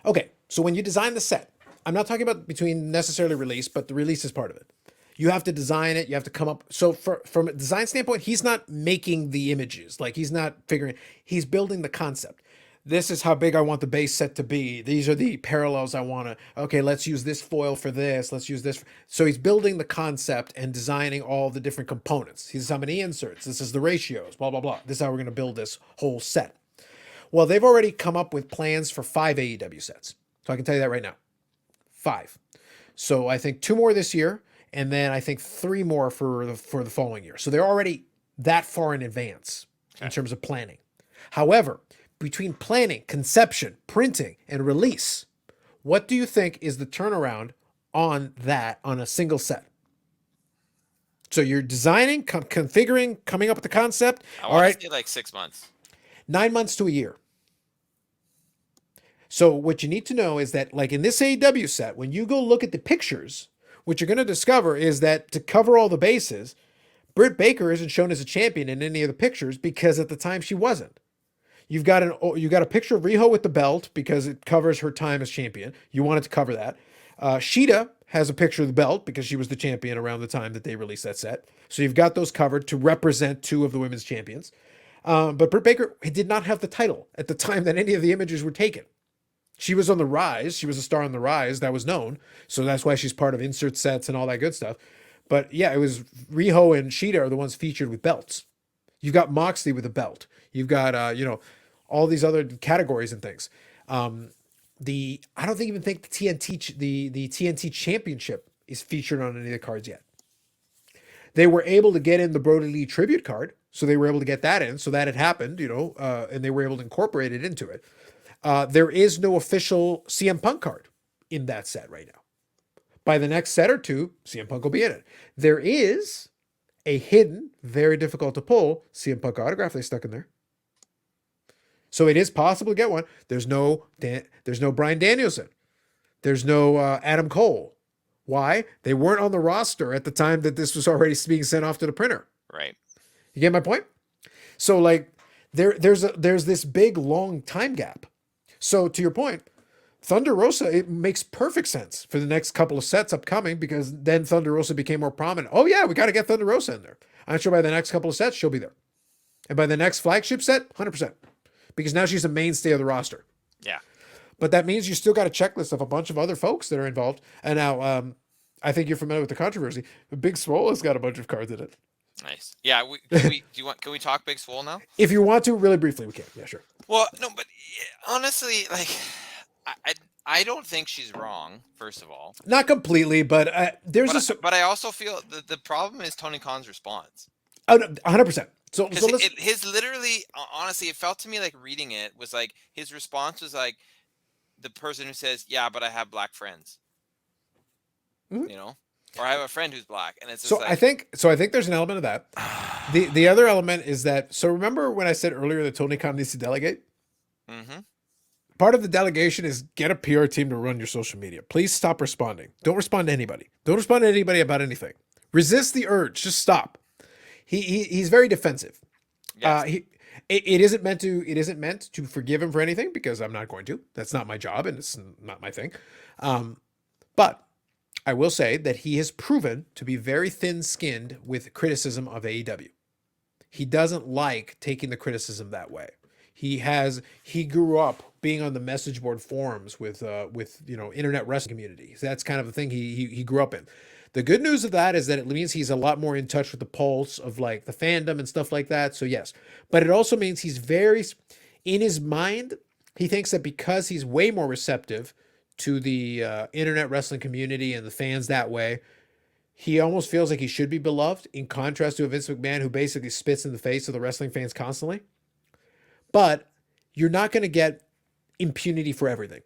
Okay, so when you design the set, I'm not talking about between necessarily release, but the release is part of it. You have to design it. You have to come up. So from a design standpoint, he's not making the images. Like he's not figuring. He's building the concept. This is how big I want the base set to be. These are the parallels I want to. Okay, let's use this foil for this. Let's use this. So he's building the concept and designing all the different components. He's how many inserts. This is the ratios. Blah blah blah. This is how we're going to build this whole set. Well, they've already come up with plans for 5 AEW sets. So I can tell you that right now. 5. So I think 2 more this year, and then I think 3 more for the following year. So they're already that far in advance in terms of planning. However, between planning, conception, printing, and release, what do you think is the turnaround on that on a single set? So you're designing, configuring, coming up with the concept. All right. Say like 6 months. 9 months to a year. So what you need to know is that, like in this AEW set, when you go look at the pictures, what you're going to discover is that to cover all the bases, Britt Baker isn't shown as a champion in any of the pictures because at the time she wasn't. You got a picture of Riho with the belt because it covers her time as champion. You wanted to cover that. Sheeta has a picture of the belt because she was the champion around the time that they released that set. So you've got those covered to represent 2 of the women's champions. But Britt Baker did not have the title at the time that any of the images were taken. She was on the rise. She was a star on the rise. That was known. So that's why she's part of insert sets and all that good stuff. But yeah, it was Riho and Sheeta are the ones featured with belts. You've got Moxley with a belt. You've got, all these other categories and things. I don't even think the TNT Championship is featured on any of the cards yet. They were able to get in the Brody Lee tribute card. So they were able to get that in. So that had happened, and they were able to incorporate it into it. There is no official CM Punk card in that set right now. By the next set or 2, CM Punk will be in it. There is a hidden, very difficult to pull CM Punk autograph they stuck in there. So it is possible to get one. There's no Bryan Danielson. There's no Adam Cole. Why? They weren't on the roster at the time that this was already being sent off to the printer. Right. You get my point? So like there's this big long time gap. So to your point, Thunder Rosa, it makes perfect sense for the next couple of sets upcoming because then Thunder Rosa became more prominent. Oh yeah, we got to get Thunder Rosa in there. I'm sure by the next couple of sets she'll be there. And by the next flagship set, 100%. Because now she's a mainstay of the roster. Yeah. But that means you still got a checklist of a bunch of other folks that are involved. And now, I think you're familiar with the controversy. Big Swole has got a bunch of cards in it. Nice. Yeah. Can we talk Big Swole now? If you want to, really briefly, we can. Yeah, sure. Well, no, but honestly, like, I don't think she's wrong. First of all, not completely, but but I also feel that the problem is Tony Khan's response. Oh, no, 100%. So his literally, honestly, it felt to me like reading it was like his response was like the person who says, "Yeah, but I have black friends," or I have a friend who's black, and it's just I think there's an element of that. The other element is that. So remember when I said earlier that Tony Khan needs to delegate? Mm-hmm. Part of the delegation is get a PR team to run your social media. Please stop responding. Don't respond to anybody. Don't respond to anybody about anything. Resist the urge. Just stop. He's very defensive. Yes. It isn't meant to forgive him for anything because I'm not going to. That's not my job and it's not my thing. But I will say that he has proven to be very thin-skinned with criticism of AEW. He doesn't like taking the criticism that way. He grew up being on the message board forums with internet wrestling community. So that's kind of the thing he grew up in. The good news of that is that it means he's a lot more in touch with the pulse of like the fandom and stuff like that. So yes, but it also means he's very, in his mind, he thinks that because he's way more receptive to the internet wrestling community and the fans that way, he almost feels like he should be beloved, in contrast to a Vince McMahon who basically spits in the face of the wrestling fans constantly. But you're not going to get impunity for everything.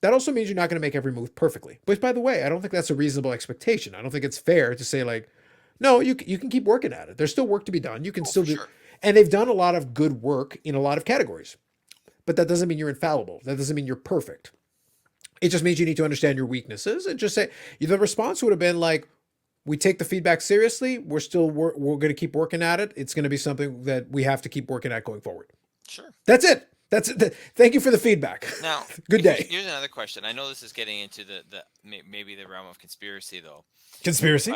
That also means you're not going to make every move perfectly. Which, by the way, I don't think that's a reasonable expectation. I don't think it's fair to say like, no, you can keep working at it. There's still work to be done. You can still do, sure. and they've done a lot of good work in a lot of categories. But that doesn't mean you're infallible. That doesn't mean you're perfect. It just means you need to understand your weaknesses and just say the response would have been like, we take the feedback seriously. We're going to keep working at it. It's going to be something that we have to keep working at going forward. Sure. That's it. That's it. Thank you for the feedback. Now, good day. Here's another question. I know this is getting into the maybe the realm of conspiracy though. Conspiracy.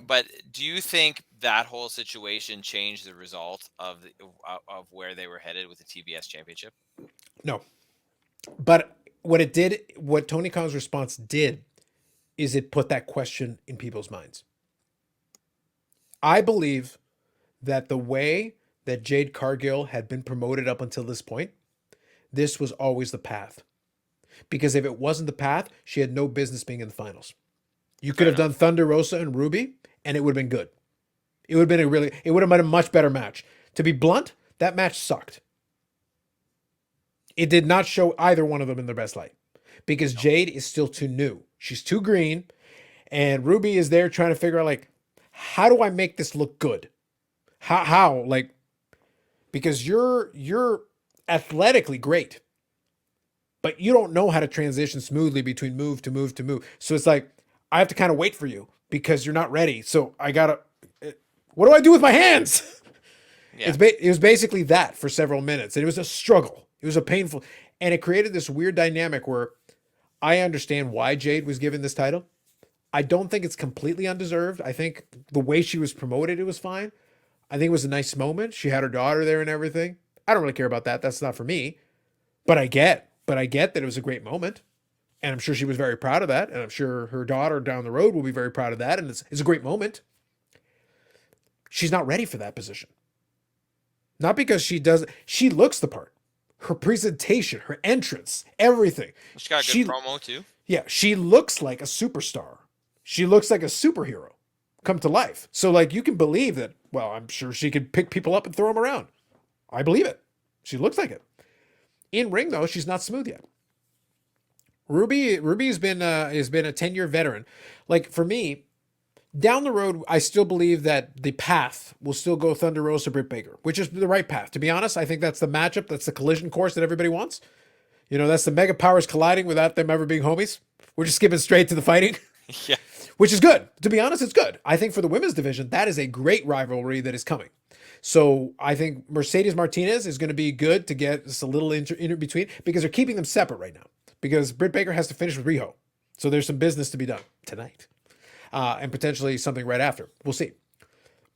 But do you think that whole situation changed the result of where they were headed with the TBS championship? No. But what Tony Khan's response did is it put that question in people's minds. I believe that the way that Jade Cargill had been promoted up until this point, this was always the path. Because if it wasn't the path, she had no business being in the finals. You could have done Thunder Rosa and Ruby, and it would have been good. It would have been a much better match. To be blunt, that match sucked. It did not show either one of them in their best light. Because Jade is still too new. She's too green. And Ruby is there trying to figure out, like, how do I make this look good? How? Like, because you're athletically great, but you don't know how to transition smoothly between move to move to move. So it's like, I have to kind of wait for you because you're not ready. So I gotta, what do I do with my hands? Yeah. It was basically that for several minutes. And it was a struggle. It was a painful, and it created this weird dynamic where I understand why Jade was given this title. I don't think it's completely undeserved. I think the way she was promoted, it was fine. I think it was a nice moment. She had her daughter there and everything. I don't really care about that. That's not for me. But I get that it was a great moment. And I'm sure she was very proud of that. And I'm sure her daughter down the road will be very proud of that. And it's a great moment. She's not ready for that position. Not because she looks the part. Her presentation, her entrance, everything. She got a good promo too. Yeah, she looks like a superstar. She looks like a superhero come to life. So like you can believe that, well, I'm sure she could pick people up and throw them around. I believe it. She looks like it. In ring though, she's not smooth yet. Ruby has been a 10-year veteran. Like for me, down the road, I still believe that the path will still go Thunder Rosa, Britt Baker, which is the right path. To be honest, I think that's the matchup. That's the collision course that everybody wants. You know, that's the mega powers colliding without them ever being homies. We're just skipping straight to the fighting. Yeah. Which is good. To be honest, it's good. I think for the women's division, that is a great rivalry that is coming. So I think Mercedes Martinez is going to be good to get just a little in between because they're keeping them separate right now. Because Britt Baker has to finish with Riho. So there's some business to be done tonight. And potentially something right after. We'll see.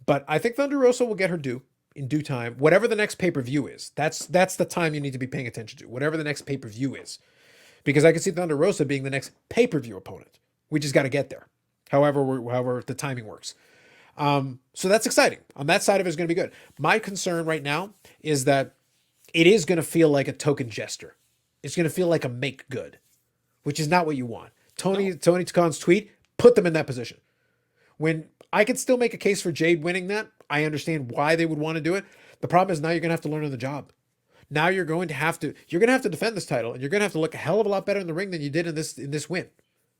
But I think Thunder Rosa will get her due in due time. Whatever the next pay-per-view is. That's the time you need to be paying attention to. Whatever the next pay-per-view is. Because I can see Thunder Rosa being the next pay-per-view opponent. We just got to get there. However the timing works. So that's exciting. On that side of it is going to be good. My concern right now is that it is going to feel like a token gesture. It's going to feel like a make good, which is not what you want. Tony Khan's tweet put them in that position. When I could still make a case for Jade winning that, I understand why they would want to do it. The problem is now you're going to have to learn on the job. Now you're going to have to defend this title, and you're going to have to look a hell of a lot better in the ring than you did in this win.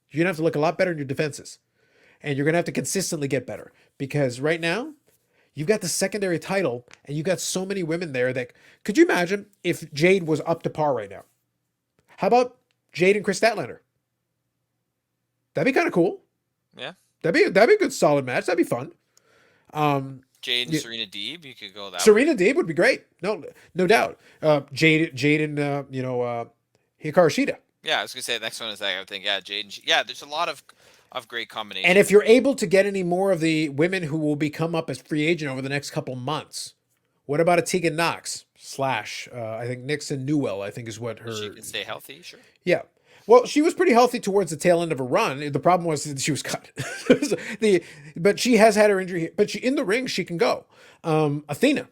You're going to have to look a lot better in your defenses. And you're going to have to consistently get better. Because right now, you've got the secondary title, and you've got so many women there that... Could you imagine if Jade was up to par right now? How about Jade and Chris Statlander? That'd be kind of cool. Yeah. That'd be a good solid match. That'd be fun. Jade and Serena Deeb, you could go that Serena Deeb would be great. No doubt. Jade and Hikaru Shida. Yeah, I was gonna say the next one is that I would think, Jade and there's a lot of great combinations. And if you're able to get any more of the women who will come up as free agent over the next couple months, what about a Teagan Knox / I think Nixon Newell, I think is what her... She can stay healthy, sure. Yeah. Well, she was pretty healthy towards the tail end of her run. The problem was that she was cut. But she has had her injury. But she in the ring, she can go. Athena,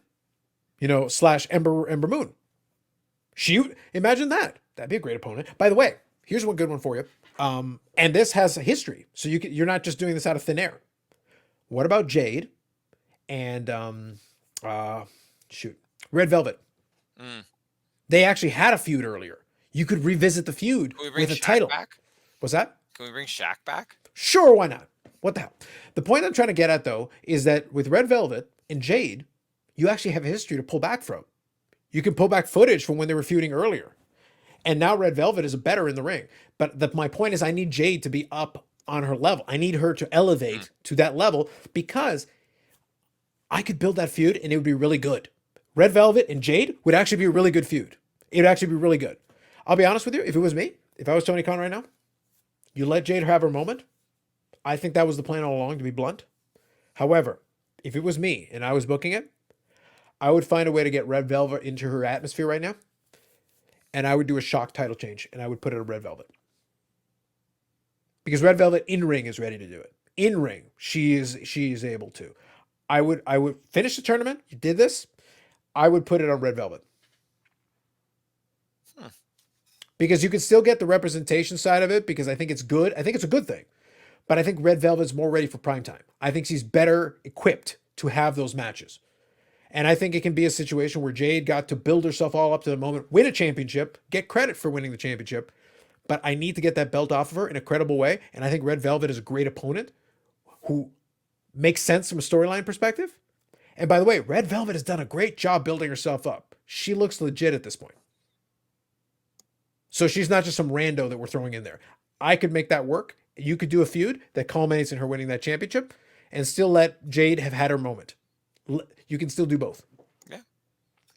slash Ember Moon. Imagine that. That'd be a great opponent. By the way, here's one good one for you. And this has a history, so you're not just doing this out of thin air. What about Jade and Red Velvet? They actually had a feud earlier. You could revisit the feud with a title. Back? What's that? Can we bring Shaq back? Sure, why not? What the hell? The point I'm trying to get at, though, is that with Red Velvet and Jade, you actually have a history to pull back from. You can pull back footage from when they were feuding earlier. And now Red Velvet is better in the ring. But my point is I need Jade to be up on her level. I need her to elevate to that level because I could build that feud and it would be really good. Red Velvet and Jade would actually be a really good feud. It would actually be really good. I'll be honest with you. If it was me, if I was Tony Khan right now, you let Jade have her moment. I think that was the plan all along, to be blunt. However, if it was me and I was booking it, I would find a way to get Red Velvet into her atmosphere right now. And I would do a shock title change and I would put it on Red Velvet. Because Red Velvet in ring is ready to do it. In ring, she is able to. I would finish the tournament. You did this. I would put it on Red Velvet. Because you can still get the representation side of it because I think it's good. I think it's a good thing. But I think Red Velvet's more ready for prime time. I think she's better equipped to have those matches. And I think it can be a situation where Jade got to build herself all up to the moment, win a championship, get credit for winning the championship. But I need to get that belt off of her in a credible way. And I think Red Velvet is a great opponent who makes sense from a storyline perspective. And by the way, Red Velvet has done a great job building herself up. She looks legit at this point. So she's not just some rando that we're throwing in there. I could make that work. You could do a feud that culminates in her winning that championship and still let Jade have had her moment. You can still do both.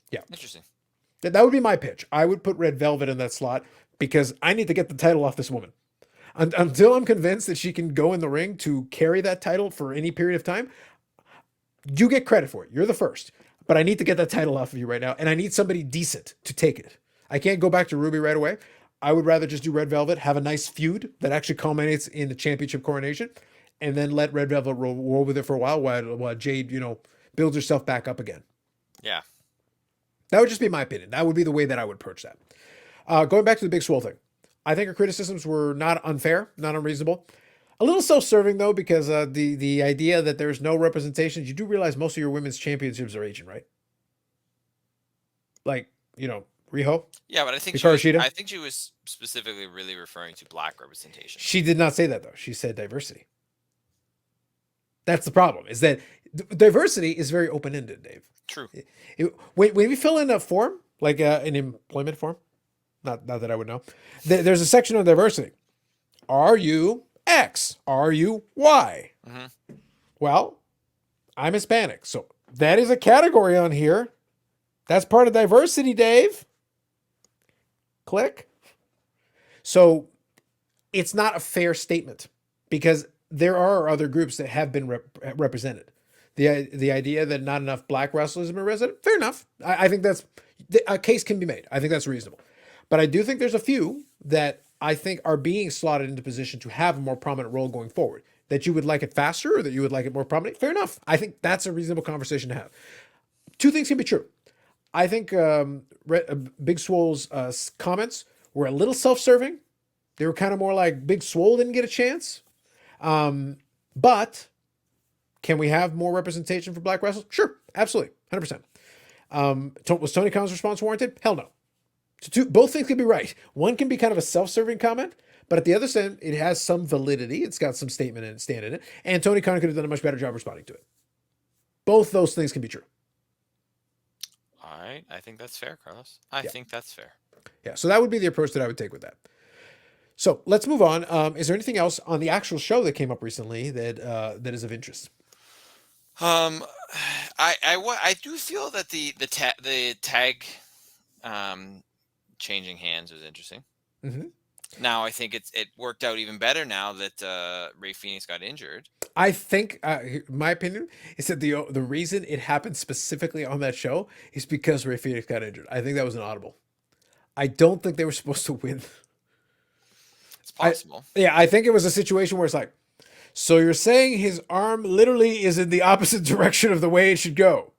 Yeah. Interesting. That would be my pitch. I would put Red Velvet in that slot because I need to get the title off this woman. Until I'm convinced that she can go in the ring to carry that title for any period of time, you get credit for it. You're the first. But I need to get that title off of you right now, and I need somebody decent to take it. I can't go back to Ruby right away. I would rather just do Red Velvet, have a nice feud that actually culminates in the championship coronation, and then let Red Velvet roll with it for a while Jade, builds herself back up again. Yeah. That would just be my opinion. That would be the way that I would approach that. Going back to the Big Swole thing. I think her criticisms were not unfair, not unreasonable. A little self-serving, though, because the idea that there's no representation, you do realize most of your women's championships are Asian, right? Like, Riho? Yeah, but I think she was specifically really referring to black representation. She did not say that, though. She said diversity. That's the problem, is that diversity is very open-ended, Dave. True. When we fill in a form, like an employment form, not that I would know, there's a section on diversity. Are you X? Are you Y? Mm-hmm. Well, I'm Hispanic, so that is a category on here. That's part of diversity, Dave. Click. So it's not a fair statement because there are other groups that have been represented. The idea that not enough black wrestlers have been represented, fair enough. I think a case can be made. I think that's reasonable. But I do think there's a few that I think are being slotted into position to have a more prominent role going forward. That you would like it faster or that you would like it more prominent, fair enough. I think that's a reasonable conversation to have. Two things can be true. I think Big Swole's comments were a little self-serving. They were kind of more like Big Swole didn't get a chance. But can we have more representation for black wrestlers? Sure, absolutely, 100%. Was Tony Khan's response warranted? Hell no. So both things can be right. One can be kind of a self-serving comment, but at the other end, it has some validity. It's got some stand in it. And Tony Khan could have done a much better job responding to it. Both those things can be true. All right. I think that's fair, Carlos. I think that's fair. Yeah. So that would be the approach that I would take with that. So let's move on. Is there anything else on the actual show that came up recently that is of interest? I do feel that the tag changing hands was interesting. Mm-hmm. Now I think it worked out even better now that Rey Fenix got injured. I think my opinion is that the reason it happened specifically on that show is because Rey Fenix got injured. I think that was an audible. I don't think they were supposed to win. possible. I think it was a situation where it's like, so you're saying his arm literally is in the opposite direction of the way it should go.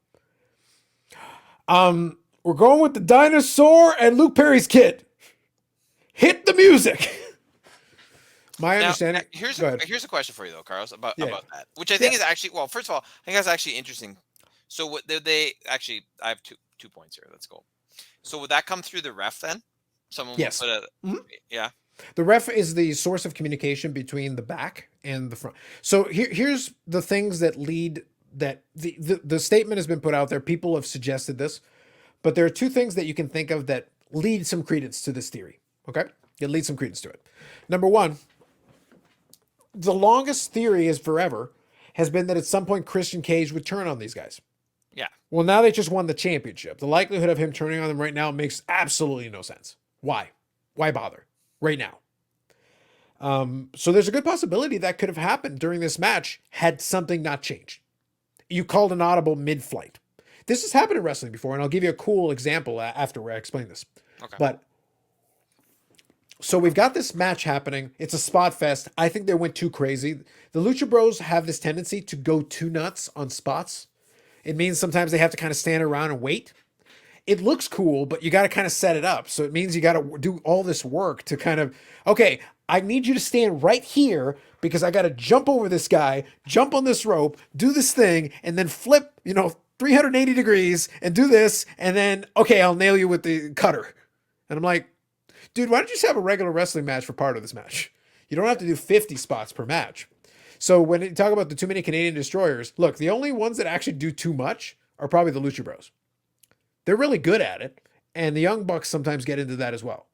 We're going with the dinosaur and Luke Perry's kid. Hit the music. My understanding. Here's Go ahead. a question for you though, Carlos, about Yeah. that, which I think is actually, well, first of all, I think that's actually interesting. So what they actually, I have two points here. Let's go. So would that come through the ref then? Someone Yes. would put a, yeah. The ref is the source of communication between the back and the front. So here's the things that lead that the statement has been put out there. People have suggested this, but there are two things that you can think of that lead some credence to this theory. Okay, it leads some credence to it. Number one, the longest theory is forever has been that at some point Christian Cage would turn on these guys. Yeah. Well, now they just won the championship. The likelihood of him turning on them right now makes absolutely no sense. Why? Why bother right now? So there's a good possibility that could have happened during this match had something not changed. You called an audible mid-flight. This has happened in wrestling before, and I'll give you a cool example after where I explain this. Okay. But so we've got this match happening. It's a spot fest. I think they went too crazy. The Lucha Bros have this tendency to go too nuts on spots. It means sometimes they have to kind of stand around and wait. It looks cool, but you got to kind of set it up. So it means you got to do all this work to kind of, okay, I need you to stand right here because I got to jump over this guy, jump on this rope, do this thing, and then flip, 380 degrees and do this. And then, okay, I'll nail you with the cutter. And I'm like, dude, why don't you just have a regular wrestling match for part of this match? You don't have to do 50 spots per match. So when you talk about the too many Canadian destroyers, look, the only ones that actually do too much are probably the Lucha Bros. They're really good at it, and the Young Bucks sometimes get into that as well.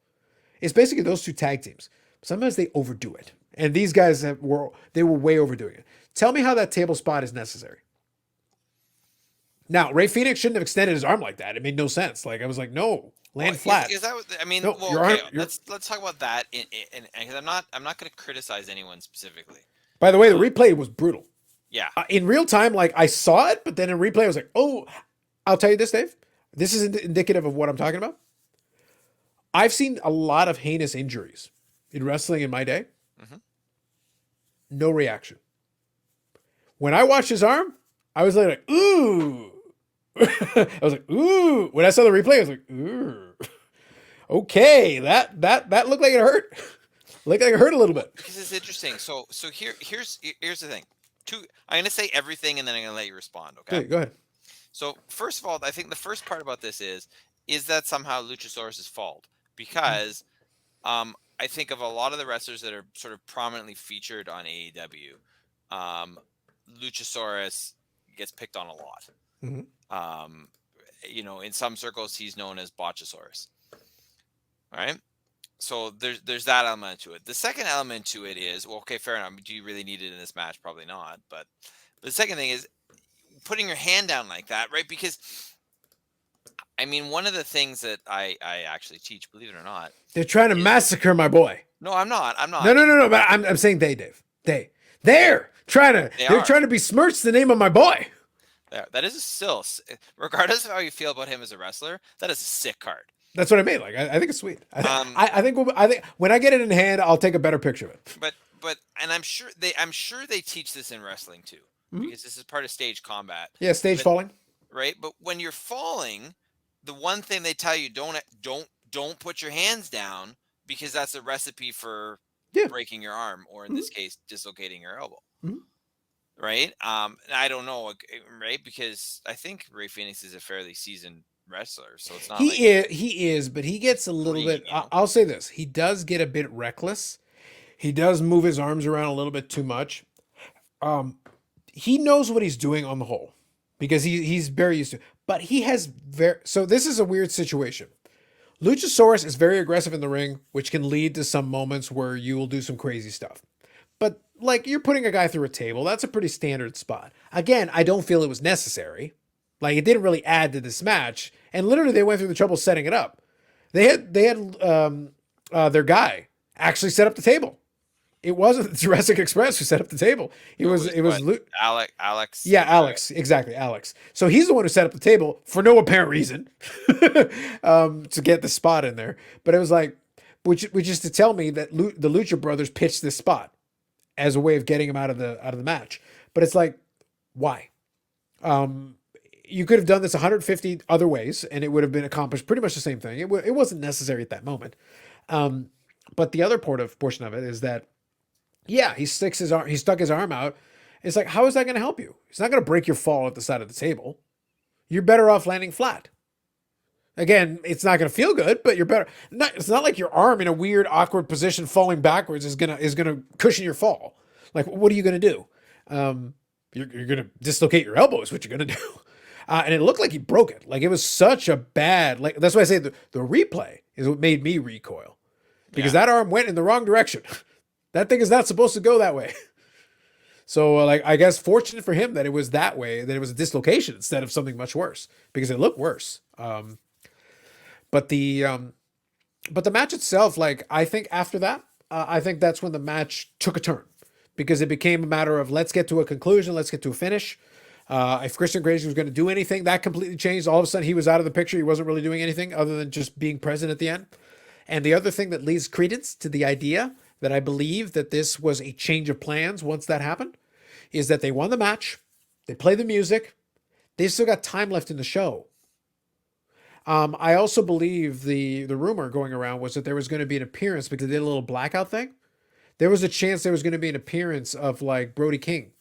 It's basically those two tag teams. Sometimes they overdo it, and these guys were way overdoing it. Tell me how that table spot is necessary. Now, Rey Fenix shouldn't have extended his arm like that. It made no sense. Like I was like, no, land flat. Is that what, I mean? No, well, your okay, arm, let's talk about that. Because I'm not going to criticize anyone specifically. By the way, the replay was brutal. Yeah. In real time, like I saw it, but then in replay, I was like, oh, I'll tell you this, Dave. This is indicative of what I'm talking about. I've seen a lot of heinous injuries in wrestling in my day. Mm-hmm. No reaction. When I watched his arm, I was like, ooh. I was like, ooh. When I saw the replay, I was like, ooh. Okay, that looked like it hurt. Looked like it hurt a little bit. Because it's interesting. So here's the thing. I'm going to say everything, and then I'm going to let you respond. Okay, Go ahead. So first of all, I think the first part about this is that somehow Luchasaurus' fault? Because I think of a lot of the wrestlers that are sort of prominently featured on AEW, Luchasaurus gets picked on a lot. Mm-hmm. In some circles, he's known as Botchasaurus. All right. So there's that element to it. The second element to it is, well, okay, fair enough. Do you really need it in this match? Probably not. But the second thing is putting your hand down like that, right? Because I mean, one of the things that I actually teach, believe it or not, they're trying to massacre my boy. No, I'm not. No. But I'm saying Dave. They're trying to besmirch the name of my boy. That is still, regardless of how you feel about him as a wrestler, that is a sick card. That's what I mean. Like I think it's sweet. I think when I get it in hand, I'll take a better picture of it. But I'm sure they teach this in wrestling too, because this is part of stage combat. Yeah, falling. Right, but when you're falling, the one thing they tell you don't put your hands down because that's a recipe for breaking your arm, or in this case, dislocating your elbow. Mm-hmm. Right? I don't know, right? Because I think Rey Fenix is a fairly seasoned wrestler, so it's not. He is, but he gets a little bit. I'll say this: he does get a bit reckless. He does move his arms around a little bit too much. He knows what he's doing on the whole, because he's very used to it. But he has so this is a weird situation. Luchasaurus is very aggressive in the ring, which can lead to some moments where you will do some crazy stuff. But like you're putting a guy through a table, that's a pretty standard spot. Again, I don't feel it was necessary. Like it didn't really add to this match, and literally they went through the trouble setting it up. They had their guy actually set up the table. It wasn't Jurassic Express who set up the table. It was Alex. Yeah, Alex. Exactly, Alex. So he's the one who set up the table for no apparent reason to get the spot in there. But it was like, which is to tell me that the Lucha Brothers pitched this spot as a way of getting him out of the match. But it's like, why? You could have done this 150 other ways, and it would have been accomplished pretty much the same thing. It wasn't necessary at that moment. But the other portion of it is that, yeah, he stuck his arm out. It's like, how is that going to help you? It's not going to break your fall at the side of the table. You're better off landing flat. Again, it's not going to feel good, but you're better. It's not like your arm in a weird, awkward position falling backwards is gonna cushion your fall. Like, what are you going to do? You're going to dislocate your elbow is what you're going to do. And it looked like he broke it. Like, it was such a bad, like, that's why I say the replay is what made me recoil, because that arm went in the wrong direction. That thing is not supposed to go that way. So, like, I guess fortunate for him that it was that way, that it was a dislocation instead of something much worse, because it looked worse. But the match itself, like, I think after that, I think that's when the match took a turn, because it became a matter of, let's get to a conclusion, let's get to a finish. If Christian Gracie was going to do anything, that completely changed. All of a sudden, he was out of the picture. He wasn't really doing anything other than just being present at the end. And the other thing that leads credence to the idea that I believe that this was a change of plans once that happened is that they won the match. They play the music. They've still got time left in the show. I also believe the rumor going around was that there was going to be an appearance, because they did a little blackout thing. There was a chance there was going to be an appearance of, like, Brody King,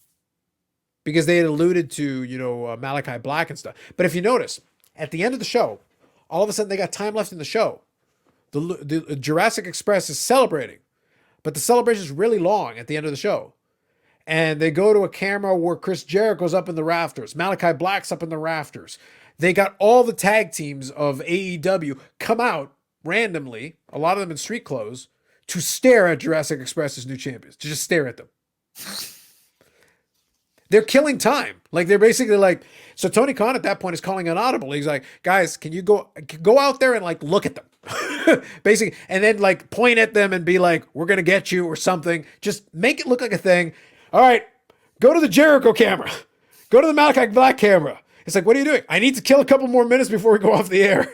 because they had alluded to, Malachi Black and stuff. But if you notice, at the end of the show, all of a sudden they got time left in the show. The Jurassic Express is celebrating, but the celebration is really long at the end of the show. And they go to a camera where Chris Jericho's up in the rafters. Malachi Black's up in the rafters. They got all the tag teams of AEW come out randomly, a lot of them in street clothes, to stare at Jurassic Express's new champions, to just stare at them. They're killing time. Like, they're basically like, so Tony Khan at that point is calling an audible. He's like, guys, can you go out there and, like, look at them? Basically, and then, like, point at them and be like, we're going to get you or something. Just make it look like a thing. All right, go to the Jericho camera. Go to the Malachi Black camera. It's like, what are you doing? I need to kill a couple more minutes before we go off the air.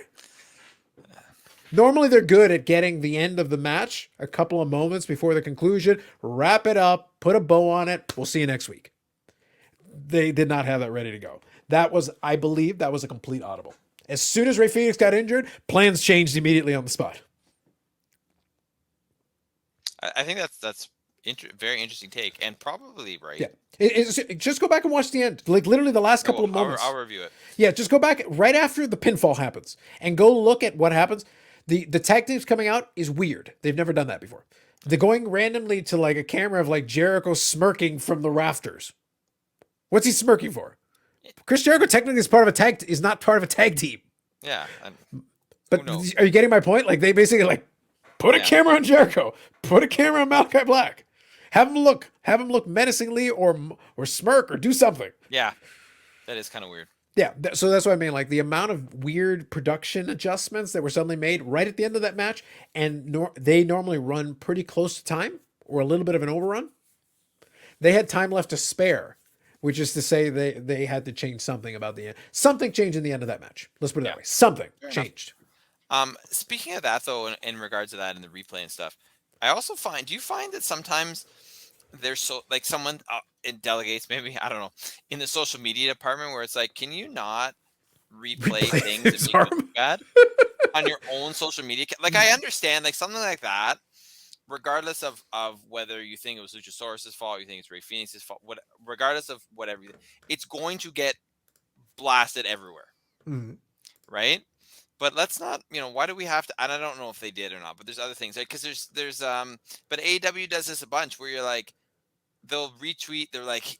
Normally, they're good at getting the end of the match a couple of moments before the conclusion, wrap it up, put a bow on it. We'll see you next week. They did not have that ready to go. I believe that was a complete audible. As soon as Rey Fenix got injured, plans changed immediately on the spot. I think that's very interesting take, and probably right. Yeah. Just go back and watch the end. Like, literally the last couple of moments. I'll review it. Yeah, just go back right after the pinfall happens and go look at what happens. The tag teams coming out is weird. They've never done that before. They're going randomly to, like, a camera of, like, Jericho smirking from the rafters. What's he smirking for? Chris Jericho technically is not part of a tag team. Yeah. But are you getting my point? Like, they basically, like, put a camera on Jericho, put a camera on Malachi Black, have him look menacingly or smirk or do something. Yeah, that is kind of weird. Yeah, so that's what I mean. Like, the amount of weird production adjustments that were suddenly made right at the end of that match, and they normally run pretty close to time or a little bit of an overrun. They had time left to spare, which is to say they had to change something about the end. Something changed in the end of that match. Let's put it that way. Something changed. Speaking of that, though, in regards to that and the replay and stuff, I also do you find that sometimes there's someone it delegates, maybe, I don't know, in the social media department, where it's like, can you not replay things that make you look bad on your own social media? Like, I understand, like, something like that, regardless of whether you think it was Luchasaurus' fault, you think it's Rey Fenix's fault, regardless of whatever, it's going to get blasted everywhere, right? But let's not, why do we have to? And I don't know if they did or not, but there's other things, because but AEW does this a bunch, where you're like, they'll retweet, they're like,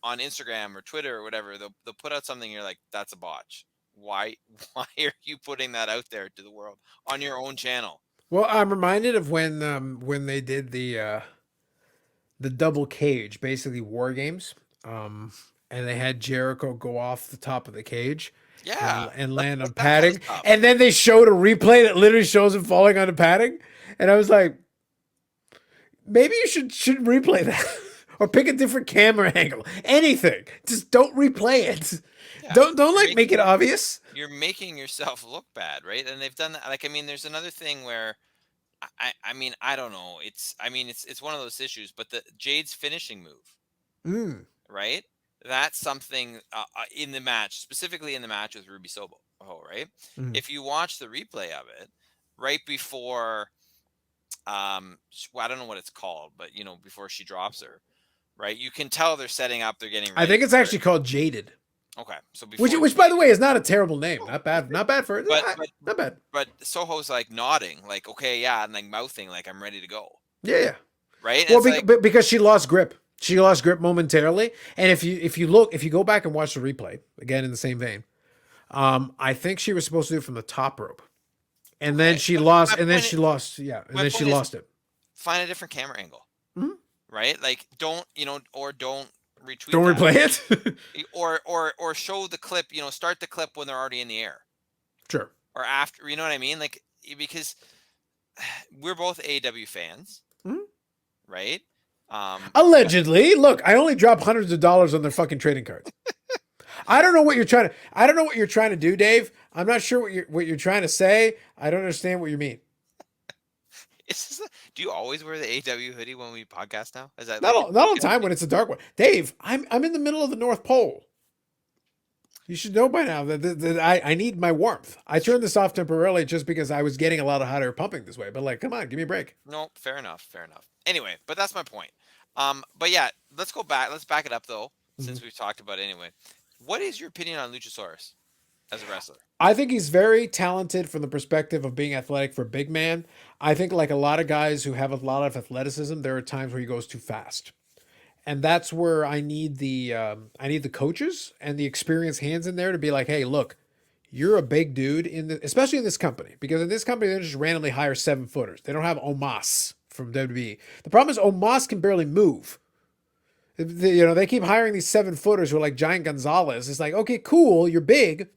on Instagram or Twitter or whatever, they'll put out something, you're like, that's a botch. Why are you putting that out there to the world on your own channel? Well, I'm reminded of when they did the double cage, basically War Games, and they had Jericho go off the top of the cage, and land on padding, and then they showed a replay that literally shows him falling onto padding, and I was like, maybe you should replay that, or pick a different camera angle, anything. Just don't replay it. Yeah, don't make it obvious. You're making yourself look bad, right? And they've done that. Like, I mean, there's another thing where, I mean, I don't know. It's one of those issues. But the Jade's finishing move, Mm. right? That's something in the match, specifically in the match with Ruby Soho, right? Mm. If you watch the replay of it, right before, well, I don't know what it's called, but before she drops her, right? You can tell they're setting up, they're getting I ready think it's for it. actually called Jaded. Okay, so Which, before by the way, is not a terrible name. no, Not bad. Not bad for it. but but Not bad. but Soho's like nodding, like okay, yeah, and like mouthing, like I'm ready to go, Yeah, yeah. right? And Well, it's like, because she lost grip. She lost grip momentarily. And if you go back and watch the replay again in the same vein, I think she was supposed to do it from the top rope, and then okay, she but lost. And then she lost. Yeah, and my then she point is lost it. find a different camera angle, Mhm. right? Like don't or don't retweet Don't that, replay it. or show the clip, start the clip when they're already in the air Sure. or after, you know what I mean? Like because we're both AEW fans, Mhm. right? Allegedly, look, I only drop hundreds of dollars on their fucking trading cards. I don't know what you're trying to. I don't know what you're trying to do, Dave. I'm not sure what you're trying to say. I don't understand what you mean. Do you always wear the AEW hoodie when we podcast now? Is that Not like a all, not all the token? time when it's a dark one. Dave, I'm in the middle of the North Pole. You should know by now that I need my warmth. I turned this off temporarily just because I was getting a lot of hot air pumping this way. But like, come on, give me a break. No, fair enough, fair enough. Anyway, but that's my point. But yeah, let's go back. Let's back it up though, Mhm. since we've talked about it anyway. What is your opinion on Luchasaurus as a wrestler? I think he's very talented from the perspective of being athletic for a big man. I think like a lot of guys who have a lot of athleticism, there are times where he goes too fast. And that's where I need the coaches and the experienced hands in there to be like, hey, look, you're a big dude especially in this company, because in this company they don't just randomly hire 7-footers. They don't have Omos from WWE. The problem is Omos can barely move. They keep hiring these 7-footers who are like Giant Gonzalez. It's like, okay, cool, you're big,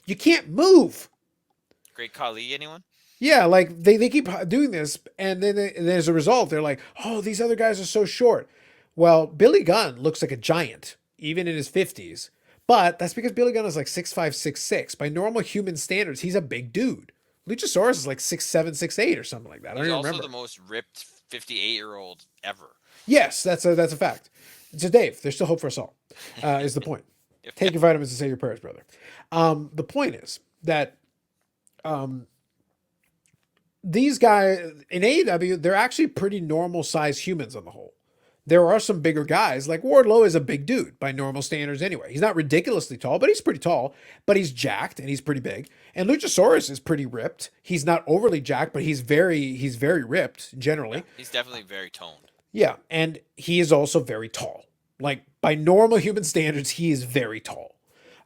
you can't move. Great Khali, anyone? Yeah, like they keep doing this, and then as a result, they're like, oh, these other guys are so short. Well, Billy Gunn looks like a giant, even in his 50s. But that's because Billy Gunn is like 6'5", 6'6". By normal human standards, he's a big dude. Luchasaurus is like 6'7", 6'8", or something like that. I don't He's even also remember. the most ripped 58-year-old ever. Yes, that's a fact. So Dave, there's still hope for us all, is the point. Take your vitamins and say your prayers, brother. The point is that these guys in AEW, they're actually pretty normal sized humans on the whole. There are some bigger guys, like Wardlow is a big dude by normal standards anyway. He's not ridiculously tall, but he's pretty tall, but he's jacked and he's pretty big. And Luchasaurus is pretty ripped. He's not overly jacked, but he's very ripped Yeah, generally. he's definitely very toned. Yeah, and he is also very tall. Like by normal human standards, he is very tall.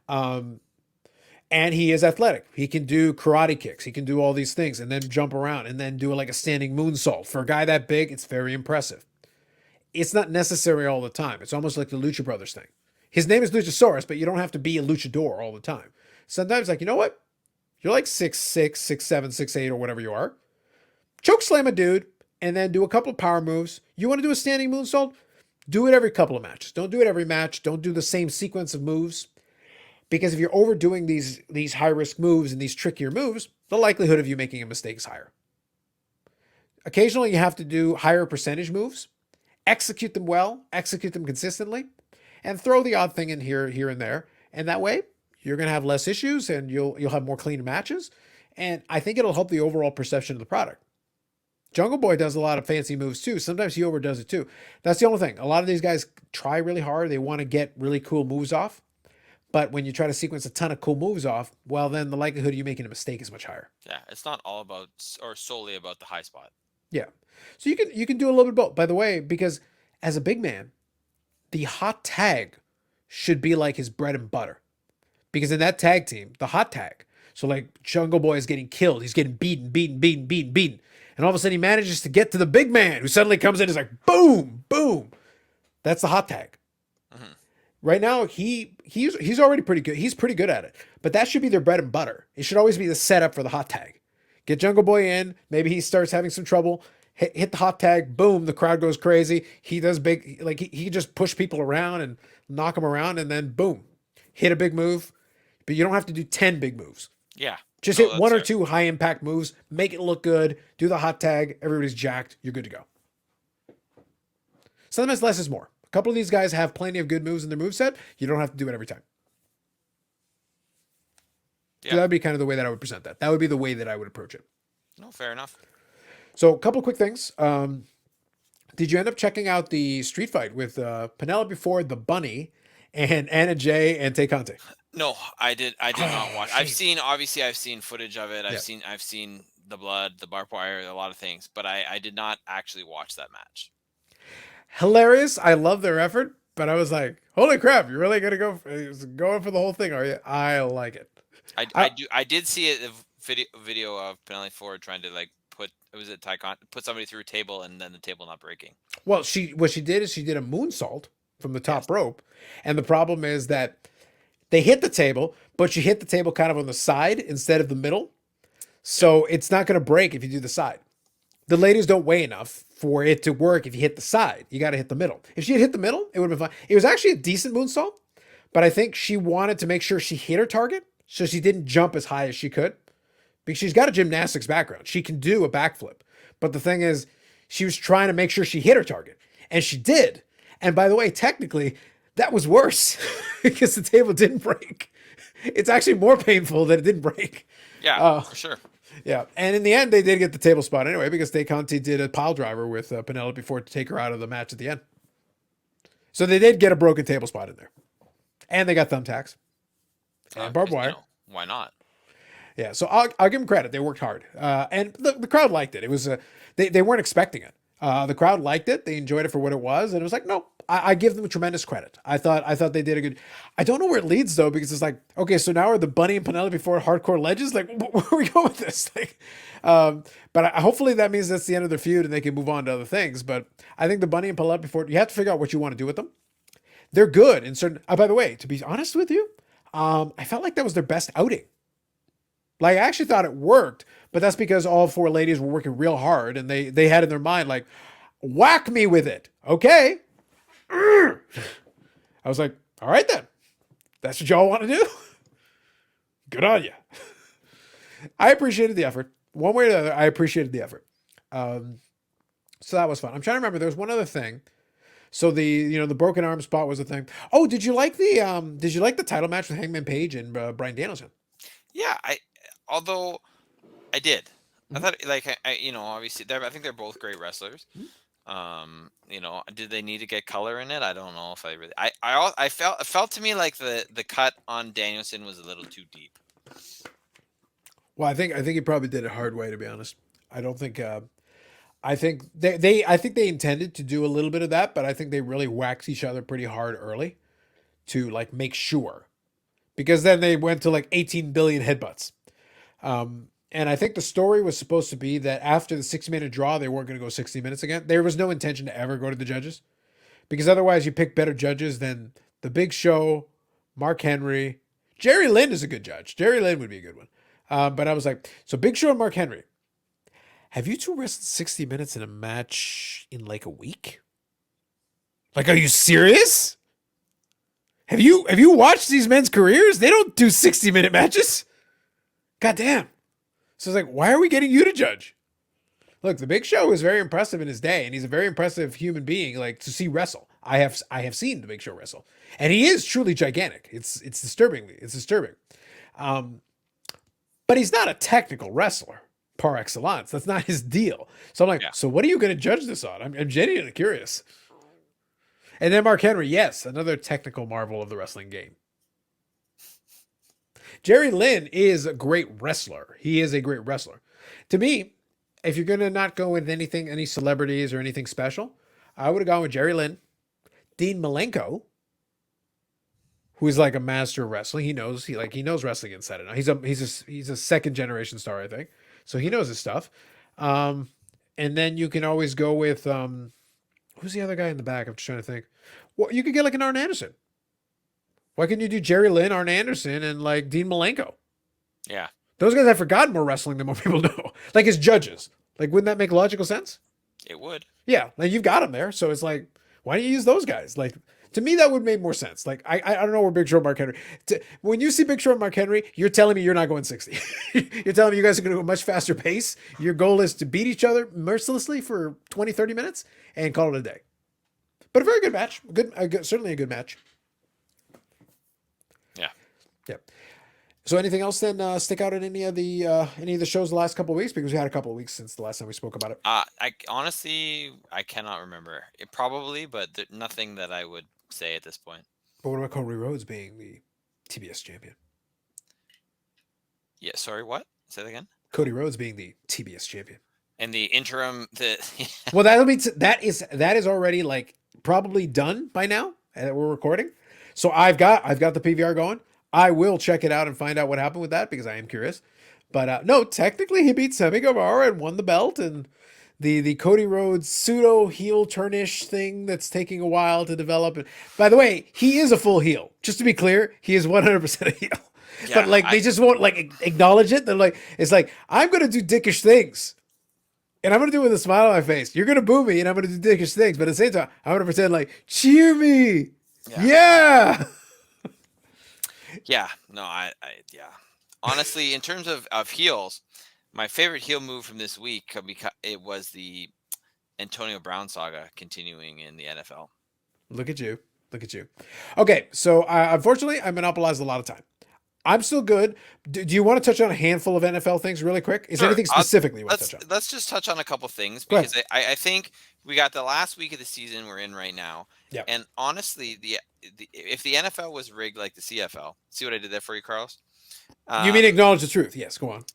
And he is athletic. He can do karate kicks. He can do all these things and then jump around and then do like a standing moonsault. For a guy that big, it's very impressive. It's not necessary all the time. It's almost like the Lucha Brothers thing. His name is Luchasaurus, but you don't have to be a luchador all the time. Sometimes, like, you know what? You're like 6'6", 6'7", 6'8", or whatever you are. Choke slam a dude and then do a couple of power moves. You want to do a standing moonsault? Do it every couple of matches. Don't do it every match. Don't do the same sequence of moves. Because if you're overdoing these high risk moves and these trickier moves, the likelihood of you making a mistake is higher. Occasionally, you have to do higher percentage moves, execute them well, execute them consistently, and throw the odd thing in here and there. And that way, you're going to have less issues and you'll have more clean matches. And I think it'll help the overall perception of the product. Jungle Boy does a lot of fancy moves too. Sometimes he overdoes it too. That's the only thing. A lot of these guys try really hard. They want to get really cool moves off. But when you try to sequence a ton of cool moves off, well, then the likelihood of you making a mistake is much higher. Yeah, it's not all about or solely about the high spot. Yeah. So you can do a little bit of both. By the way, because as a big man, the hot tag should be like his bread and butter. Because in that tag team, the hot tag, so like Jungle Boy is getting killed. He's getting beaten. And all of a sudden he manages to get to the big man who suddenly comes in and is like, boom, boom. That's the hot tag. Mm-hmm. Right now, he's already pretty good. He's pretty good at it. But that should be their bread and butter. It should always be the setup for the hot tag. Get Jungle Boy in. Maybe he starts having some trouble. Hit the hot tag. Boom. The crowd goes crazy. He does big, like he just push people around and knock them around, and then boom, hit a big move. But you don't have to do 10 big moves. Yeah. Just No, hit that's one or fair. two high impact moves, make it look good, do the hot tag, everybody's jacked, you're good to go. Sometimes less is more. A couple of these guys have plenty of good moves in their moveset. You don't have to do it every time. So Yeah. that would be kind of the way that I would present that. That would be the way that I would approach it. No, fair enough. So a couple of quick things. Did you end up checking out the street fight with Penelope Ford, the Bunny, and Anna Jay and Tay Conte? No, I did. I did not watch. Shame. I've seen footage of it. Yeah. I've seen the blood, the barbed wire, a lot of things, but I did not actually watch that match. Hilarious. I love their effort, but I was like, holy crap, you're really gonna going for the whole thing, are you? I like it. I did see a video of Penelope Ford trying to like put somebody through a table and then the table not breaking. Well, what she did is she did a moonsault from the top Yes. rope, and the problem is that they hit the table, but she hit the table kind of on the side instead of the middle, so it's not going to break if you do the side. The ladies don't weigh enough for it to work if you hit the side. You got to hit the middle. If she had hit the middle, it would have been fine. It was actually a decent moonsault, but I think she wanted to make sure she hit her target, so she didn't jump as high as she could. Because she's got a gymnastics background. She can do a backflip. But the thing is, she was trying to make sure she hit her target. And she did. And by the way, technically, that was worse because the table didn't break. It's actually more painful that it didn't break. Yeah, for sure. Yeah. And in the end, they did get the table spot anyway because Tay Conti did a pile driver with Penelope Ford to take her out of the match at the end. So they did get a broken table spot in there. And they got thumbtacks. And barbed wire. Why not? Yeah, so I'll give them credit. They worked hard, and the crowd liked it. It was they weren't expecting it. The crowd liked it. They enjoyed it for what it was, and it was like, no, I give them tremendous credit. I thought they did a good. I don't know where it leads though, because it's like, okay, so now are the Bunny and Penelope Ford hardcore legends? Like, where are we going with this? Like, but hopefully that means that's the end of their feud and they can move on to other things. But I think the Bunny and Penelope Ford, you have to figure out what you want to do with them. They're good in certain. By the way, to be honest with you, I felt like that was their best outing. Like, I actually thought it worked, but that's because all four ladies were working real hard and they had in their mind, like, whack me with it. Okay. I was like, all right then. That's what y'all want to do? Good on you. I appreciated the effort. One way or the other, I appreciated the effort. So that was fun. I'm trying to remember. There was one other thing. So the broken arm spot was a thing. Oh, did you like the title match with Hangman Page and Bryan Danielson? Yeah, although I did. I thought obviously I think they're both great wrestlers. Did they need to get color in it? I don't know if I really. I felt it felt to me like the cut on Danielson was a little too deep. Well, I think he probably did it hard way, to be honest. I don't think. I think they intended to do a little bit of that, but I think they really whacked each other pretty hard early to like make sure, because then they went to like 18 billion headbutts. And I think the story was supposed to be that after the 60-minute draw, they weren't going to go 60 minutes again. There was no intention to ever go to the judges, because otherwise you pick better judges than The Big Show, Mark Henry. Jerry Lynn is a good judge. Jerry Lynn would be a good one. But I was like, so Big Show and Mark Henry, have you two wrestled 60 minutes in a match in like a week? Like, are you serious? Have you watched these men's careers? They don't do 60-minute matches. God damn. So it's like, why are we getting you to judge? Look, the Big Show is very impressive in his day, and he's a very impressive human being, like, to see wrestle. I have seen the Big Show wrestle, and he is truly gigantic. It's disturbing. But he's not a technical wrestler par excellence. That's not his deal. So I'm like, So what are you going to judge this on? I'm genuinely curious. And then Mark Henry, yes, another technical marvel of the wrestling game. Jerry Lynn is a great wrestler. He is a great wrestler. To me, if you're going to not go with anything, any celebrities or anything special, I would have gone with Jerry Lynn, Dean Malenko, who is like a master of wrestling. He knows wrestling inside and out. He's a second generation star, I think. So he knows his stuff. And then you can always go with who's the other guy in the back? I'm just trying to think. Well, you could get like an Arn Anderson. Why couldn't you do Jerry Lynn, Arn Anderson, and like Dean Malenko? Yeah. Those guys have forgotten more wrestling than more people know. Like as judges. Like, wouldn't that make logical sense? It would. Yeah. Like you've got them there. So it's like, why don't you use those guys? Like To me, that would make more sense. Like, I don't know where Big Show and Mark Henry. When you see Big Show and Mark Henry, you're telling me you're not going 60. You're telling me you guys are going to go a much faster pace. Your goal is to beat each other mercilessly for 20, 30 minutes and call it a day. But a very good match. Certainly a good match. Yeah. Yeah. So anything else then stick out in any of the shows the last couple of weeks? Because we had a couple of weeks since the last time we spoke about it. I honestly, I cannot remember. It probably, but nothing that I would say at this point. But what about Cody Rhodes being the TBS champion? Yeah, sorry, what? Say that again? Cody Rhodes being the TBS champion. And the interim, well, that is already like probably done by now that we're recording. So I've got the PVR going. I will check it out and find out what happened with that because I am curious. But no, technically he beat Sammy Guevara and won the belt, and the Cody Rhodes pseudo heel turnish thing that's taking a while to develop. And by the way, he is a full heel. Just to be clear, he is 100% a heel. Yeah, but like they just won't like acknowledge it. They're like, it's like, I'm gonna do dickish things. And I'm going to do it with a smile on my face. You're going to boo me, and I'm going to do dickish things. But at the same time, I'm going to pretend like, cheer me. Yeah. Yeah. No, yeah. Honestly, in terms of heels, my favorite heel move from this week, because it was the Antonio Brown saga continuing in the NFL. Look at you. Okay, so unfortunately, I monopolized a lot of time. I'm still good. Do you want to touch on a handful of NFL things really quick? Is there anything specifically you want to touch on? Let's just touch on a couple things because I think we got the last week of the season we're in right now. Yeah. And honestly, if the NFL was rigged like the CFL, see what I did there for you, Carlos? You mean acknowledge the truth? Yes, go on.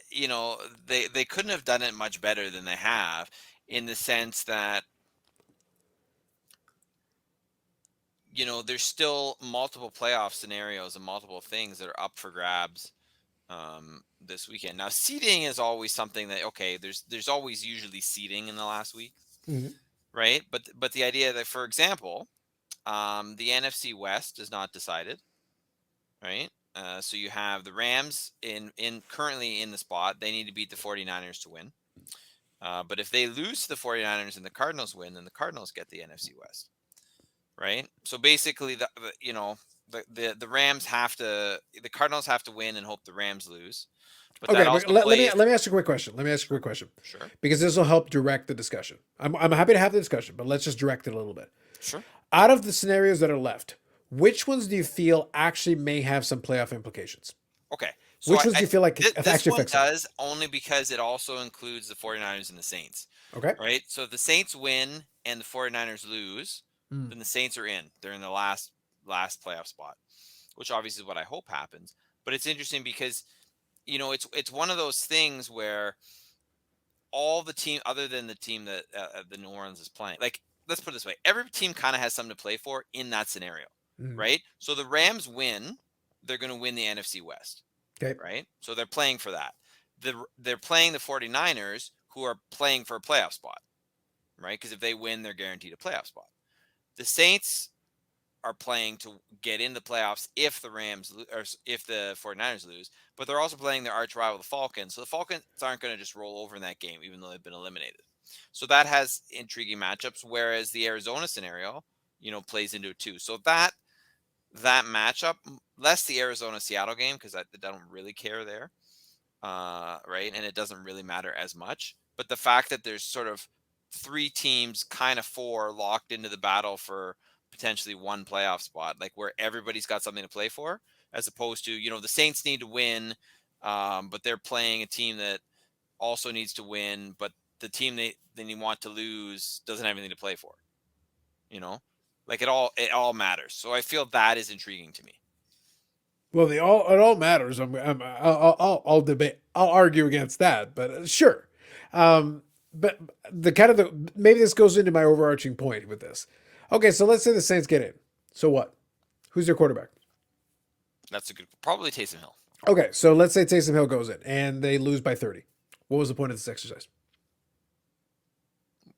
You know, they couldn't have done it much better than they have, in the sense that, you know, there's still multiple playoff scenarios and multiple things that are up for grabs this weekend. Now, seeding is always something that, okay, there's always usually seeding in the last week, right? But the idea that, for example, the NFC West is not decided, right? So you have the Rams currently in the spot. They need to beat the 49ers to win. But if they lose to the 49ers and the Cardinals win, then the Cardinals get the NFC West. Right. So basically, the Rams the Cardinals have to win and hope the Rams lose. But okay, let me ask you a quick question. Sure. Because this will help direct the discussion. I'm happy to have the discussion, but let's just direct it a little bit. Sure. Out of the scenarios that are left, which ones do you feel actually may have some playoff implications? Okay. So which ones do you feel like this actually one affects does only because it also includes the 49ers and the Saints. Okay. Right. So if the Saints win and the 49ers lose, then the Saints are in. They're in the last playoff spot, which obviously is what I hope happens. But it's interesting because, you know, it's one of those things where all the team, other than the team that the New Orleans is playing, like, let's put it this way, every team kind of has something to play for in that scenario, right? So the Rams win, they're going to win the NFC West, okay, right? So they're playing for that. They're playing the 49ers, who are playing for a playoff spot, right? Because if they win, they're guaranteed a playoff spot. The Saints are playing to get in the playoffs if the if the 49ers lose, but they're also playing their arch rival, the Falcons. So the Falcons aren't going to just roll over in that game, even though they've been eliminated. So that has intriguing matchups, whereas the Arizona scenario, you know, plays into it too. So that matchup, less the Arizona-Seattle game, because I don't really care there, right? And it doesn't really matter as much. But the fact that there's sort of three teams, kind of four, locked into the battle for potentially one playoff spot, like where everybody's got something to play for, as opposed to, you know, the Saints need to win, but they're playing a team that also needs to win, but the team they want to lose doesn't have anything to play for. You know, like it all matters. So I feel that is intriguing to me. Well, it all matters. I'll debate. I'll argue against that, but sure. But maybe this goes into my overarching point with this. Okay, so let's say the Saints get in. So what? Who's their quarterback? That's probably Taysom Hill. Okay, so let's say Taysom Hill goes in and they lose by 30. What was the point of this exercise?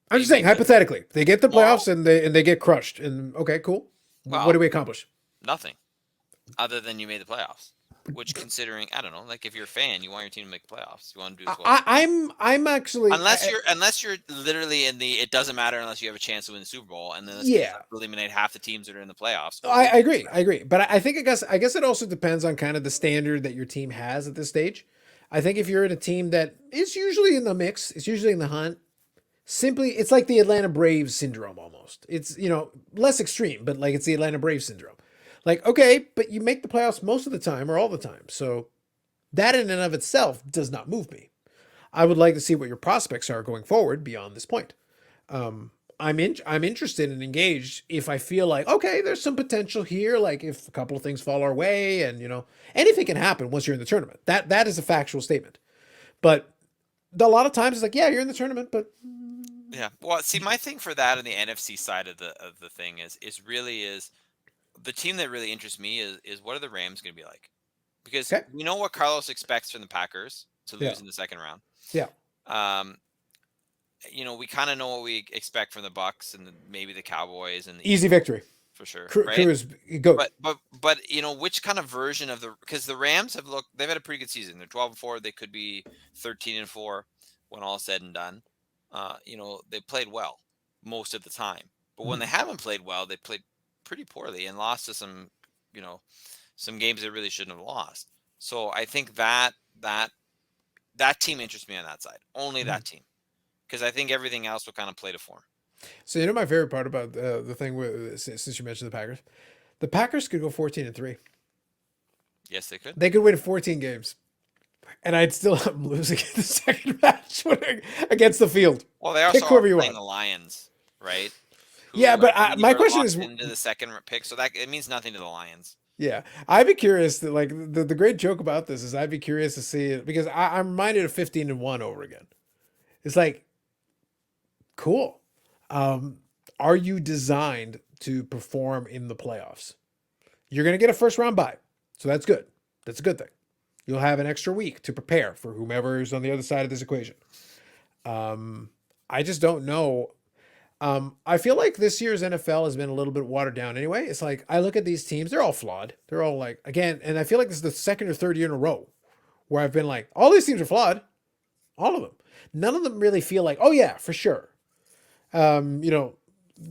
I'm just saying, hypothetically, they get the playoffs and they get crushed. And okay, cool. What do we accomplish? Nothing, other than you made the playoffs. Which, considering, I don't know, like if you're a fan, you want your team to make the playoffs. You want to do as well. I'm actually Unless you're literally in the, it doesn't matter unless you have a chance to win the Super Bowl, and then this means you yeah. have to eliminate half the teams that are in the playoffs. I agree. I agree. But I think I guess it also depends on kind of the standard that your team has at this stage. I think if you're in a team that is usually in the mix, it's usually in the hunt. Simply, it's like the Atlanta Braves syndrome almost. It's, less extreme, but like it's the Atlanta Braves syndrome. Like, okay, but you make the playoffs most of the time or all the time. So that in and of itself does not move me. I would like to see what your prospects are going forward beyond this point. I'm interested and engaged if I feel like, okay, there's some potential here. Like if a couple of things fall our way, and anything can happen once you're in the tournament. That is a factual statement. But a lot of times it's like, yeah, you're in the tournament, but Yeah. Well, see, my thing for that on the NFC side of the thing is the team that really interests me is what are the Rams going to be like? Because okay, we know what Carlos expects from the Packers to yeah, lose in the second round. yeah, Um, we kind of know what we expect from the Bucks and maybe the Cowboys and the easy Eagles, victory. for sure, Crew right? is go. But which kind of version of because the Rams they've had a pretty good season. They're 12-4. They could be 13-4 when all is said and done. They played well most of the time, but when they haven't played well, they played pretty poorly and lost to some games they really shouldn't have lost. So I think that team interests me on that side. Only that team, because I think everything else will kind of play to form. So my favorite part about the thing with, since you mentioned the Packers could go 14-3. Yes, they could. They could win 14 games, and I'd still have them losing the second match against the field. Well, they Pick also are whoever you playing want. the Lions, right? Yeah, Who but I believe my are question locked is, into the second pick, so that it means nothing to the Lions. yeah, I'd be curious that like the great joke about this is I'd be curious to see it because I'm reminded of 15-1 over again. It's like, cool. Are you designed to perform in the playoffs? You're going to get a first round bye. So that's good. That's a good thing. You'll have an extra week to prepare for whomever is on the other side of this equation. I just don't know. I feel like this year's NFL has been a little bit watered down anyway. It's like I look at these teams, they're all flawed. They're all like, again, and I feel like this is the second or third year in a row where I've been like, all these teams are flawed. All of them. None of them really feel like, oh yeah, for sure. The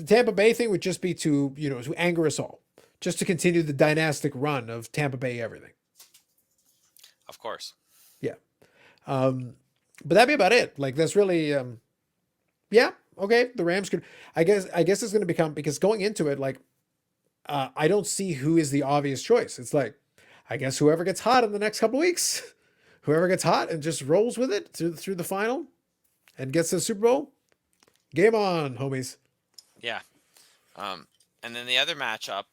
Tampa Bay thing would just be to anger us all, just to continue the dynastic run of Tampa Bay everything. Of course. Yeah. But that'd be about it. Like that's really, yeah, okay. The Rams could, I guess it's going to become, because going into it, like, I don't see who is the obvious choice. It's like, I guess whoever gets hot in the next couple of weeks, whoever gets hot and just rolls with it through the final and gets to the Super Bowl, game on, homies. Yeah. And then the other matchup,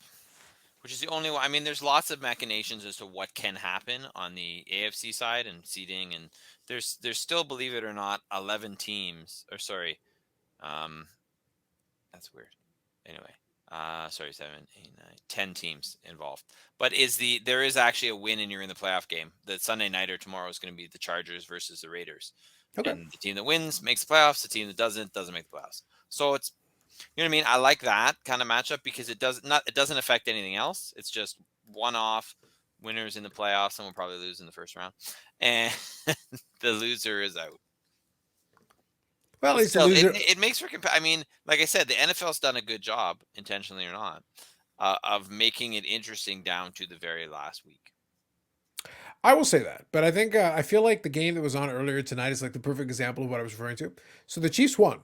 which is the only one. I mean, there's lots of machinations as to what can happen on the AFC side and seeding, and there's still, believe it or not, 11 teams. Or sorry, that's weird. Anyway, sorry, 7, 8, 9, 10 teams involved. But there is actually a win and you're in the playoff game. The Sunday nighter tomorrow is going to be the Chargers versus the Raiders. Okay. And the team that wins makes the playoffs. The team that doesn't make the playoffs. So it's, you know what I mean? I like that kind of matchup because it doesn't affect anything else. It's just one-off winners in the playoffs, and we'll probably lose in the first round, and the loser is out. Well, at least Still, the loser. it makes for I mean, like I said, the NFL's done a good job, intentionally or not, of making it interesting down to the very last week. I will say that, but I think I feel like the game that was on earlier tonight is like the perfect example of what I was referring to. So the Chiefs won.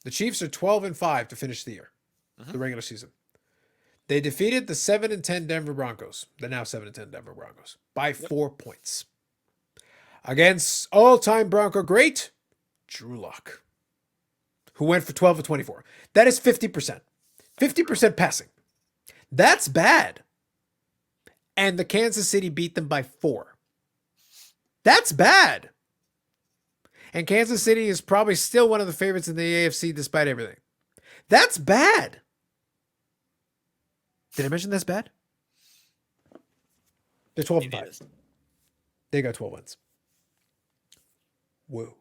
The Chiefs are 12-5 to finish the year, the regular season. They defeated the 7-10 Denver Broncos, the now 7-10 Denver Broncos, by 4 points. Against all-time Bronco great Drew Lock, who went for 12-24. That is 50%. 50% passing. That's bad. And the Kansas City beat them by 4. That's bad. And Kansas City is probably still one of the favorites in the AFC despite everything. That's bad. Did I mention that's bad? They're 12-5. They got 12 wins. Whoa.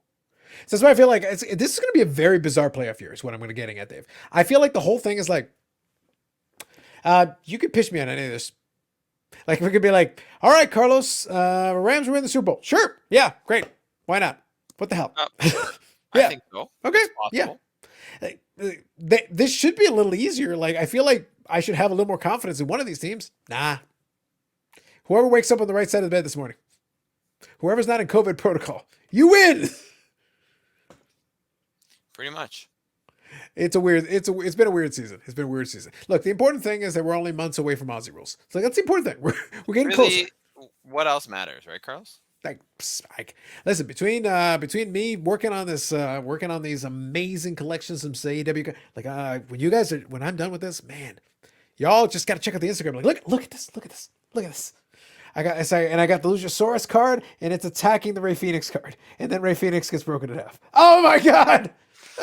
So that's why I feel like this is going to be a very bizarre playoff year is what I'm going to getting at, Dave. I feel like the whole thing is like, you could pitch me on any of this. Like we could be like, all right, Carlos, Rams win the Super Bowl. Sure. Yeah, great. Why not? What the hell? I think so. Okay. It's possible. Yeah. This should be a little easier. Like I feel like I should have a little more confidence in one of these teams. Nah. Whoever wakes up on the right side of the bed this morning, whoever's not in COVID protocol, you win. Pretty much. It's been a weird season. It's been a weird season. Look, the important thing is that we're only months away from Aussie rules. So that's the important thing. We're getting closer. What else matters, right, Carlos? Listen, between me working on this, working on these amazing collections from AEW, like when I'm done with this, man, y'all just got to check out the Instagram. Like, look at this. I got the Luchasaurus card, and it's attacking the Ray Phoenix card, and then Ray Phoenix gets broken in half. Oh my god,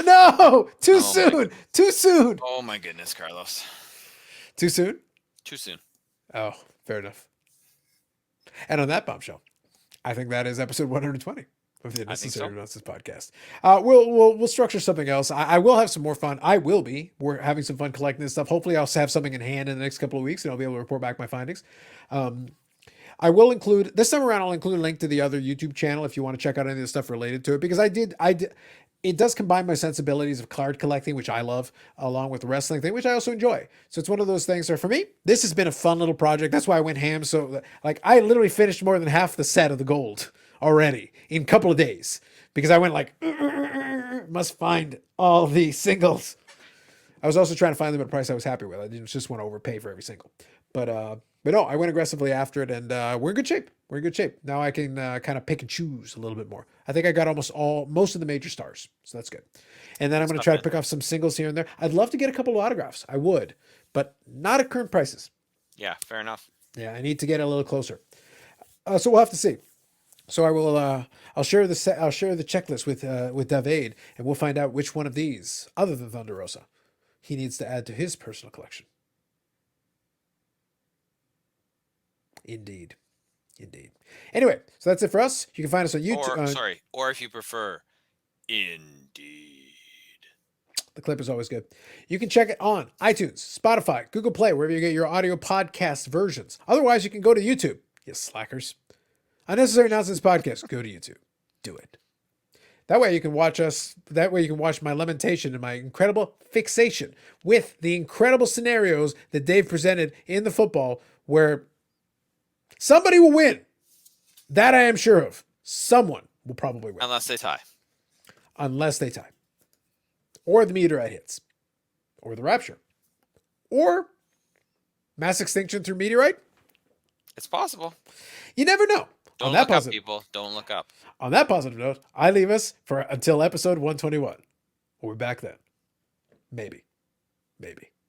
no! Too soon. Oh my goodness, Carlos. Too soon. Oh, fair enough. And on that bombshell, I think that is episode 120 of the Unnecessary Nonsense podcast. We'll structure something else. I will have some more fun. We're having some fun collecting this stuff. Hopefully I'll have something in hand in the next couple of weeks and I'll be able to report back my findings. I will include this time around. I'll include a link to the other YouTube channel if you want to check out any of the stuff related to it, because it does combine my sensibilities of card collecting, which I love, along with the wrestling thing, which I also enjoy. So it's one of those things where for me, this has been a fun little project. That's why I went ham. So like I literally finished more than half the set of the gold already in a couple of days, because I went like, must find all the singles. I was also trying to find them at a price I was happy with. I didn't just want to overpay for every single, but no, I went aggressively after it, and we're in good shape. Now I can kind of pick and choose a little bit more. I think I got most of the major stars, so that's good. And then I'm going to try to pick off some singles here and there. I'd love to get a couple of autographs. I would, but not at current prices. Yeah, fair enough. Yeah, I need to get a little closer. So we'll have to see. So I will. I'll share the checklist with David, and we'll find out which one of these, other than Thunder Rosa, he needs to add to his personal collection. Indeed. Anyway, so that's it for us. You can find us on YouTube. Or if you prefer, Indeed. The clip is always good. You can check it on iTunes, Spotify, Google Play, wherever you get your audio podcast versions. Otherwise, you can go to YouTube. You slackers. Unnecessary Nonsense Podcast. Go to YouTube. Do it. That way you can watch us. That way you can watch my lamentation and my incredible fixation with the incredible scenarios that Dave presented in the football, where somebody will win. That I am sure of. Someone will probably win. Unless they tie. Or the meteorite hits. Or the rapture. Or mass extinction through meteorite. It's possible. You never know. Don't look up, people. Don't look up. On that positive note, I leave us until episode 121. We'll be back then. Maybe.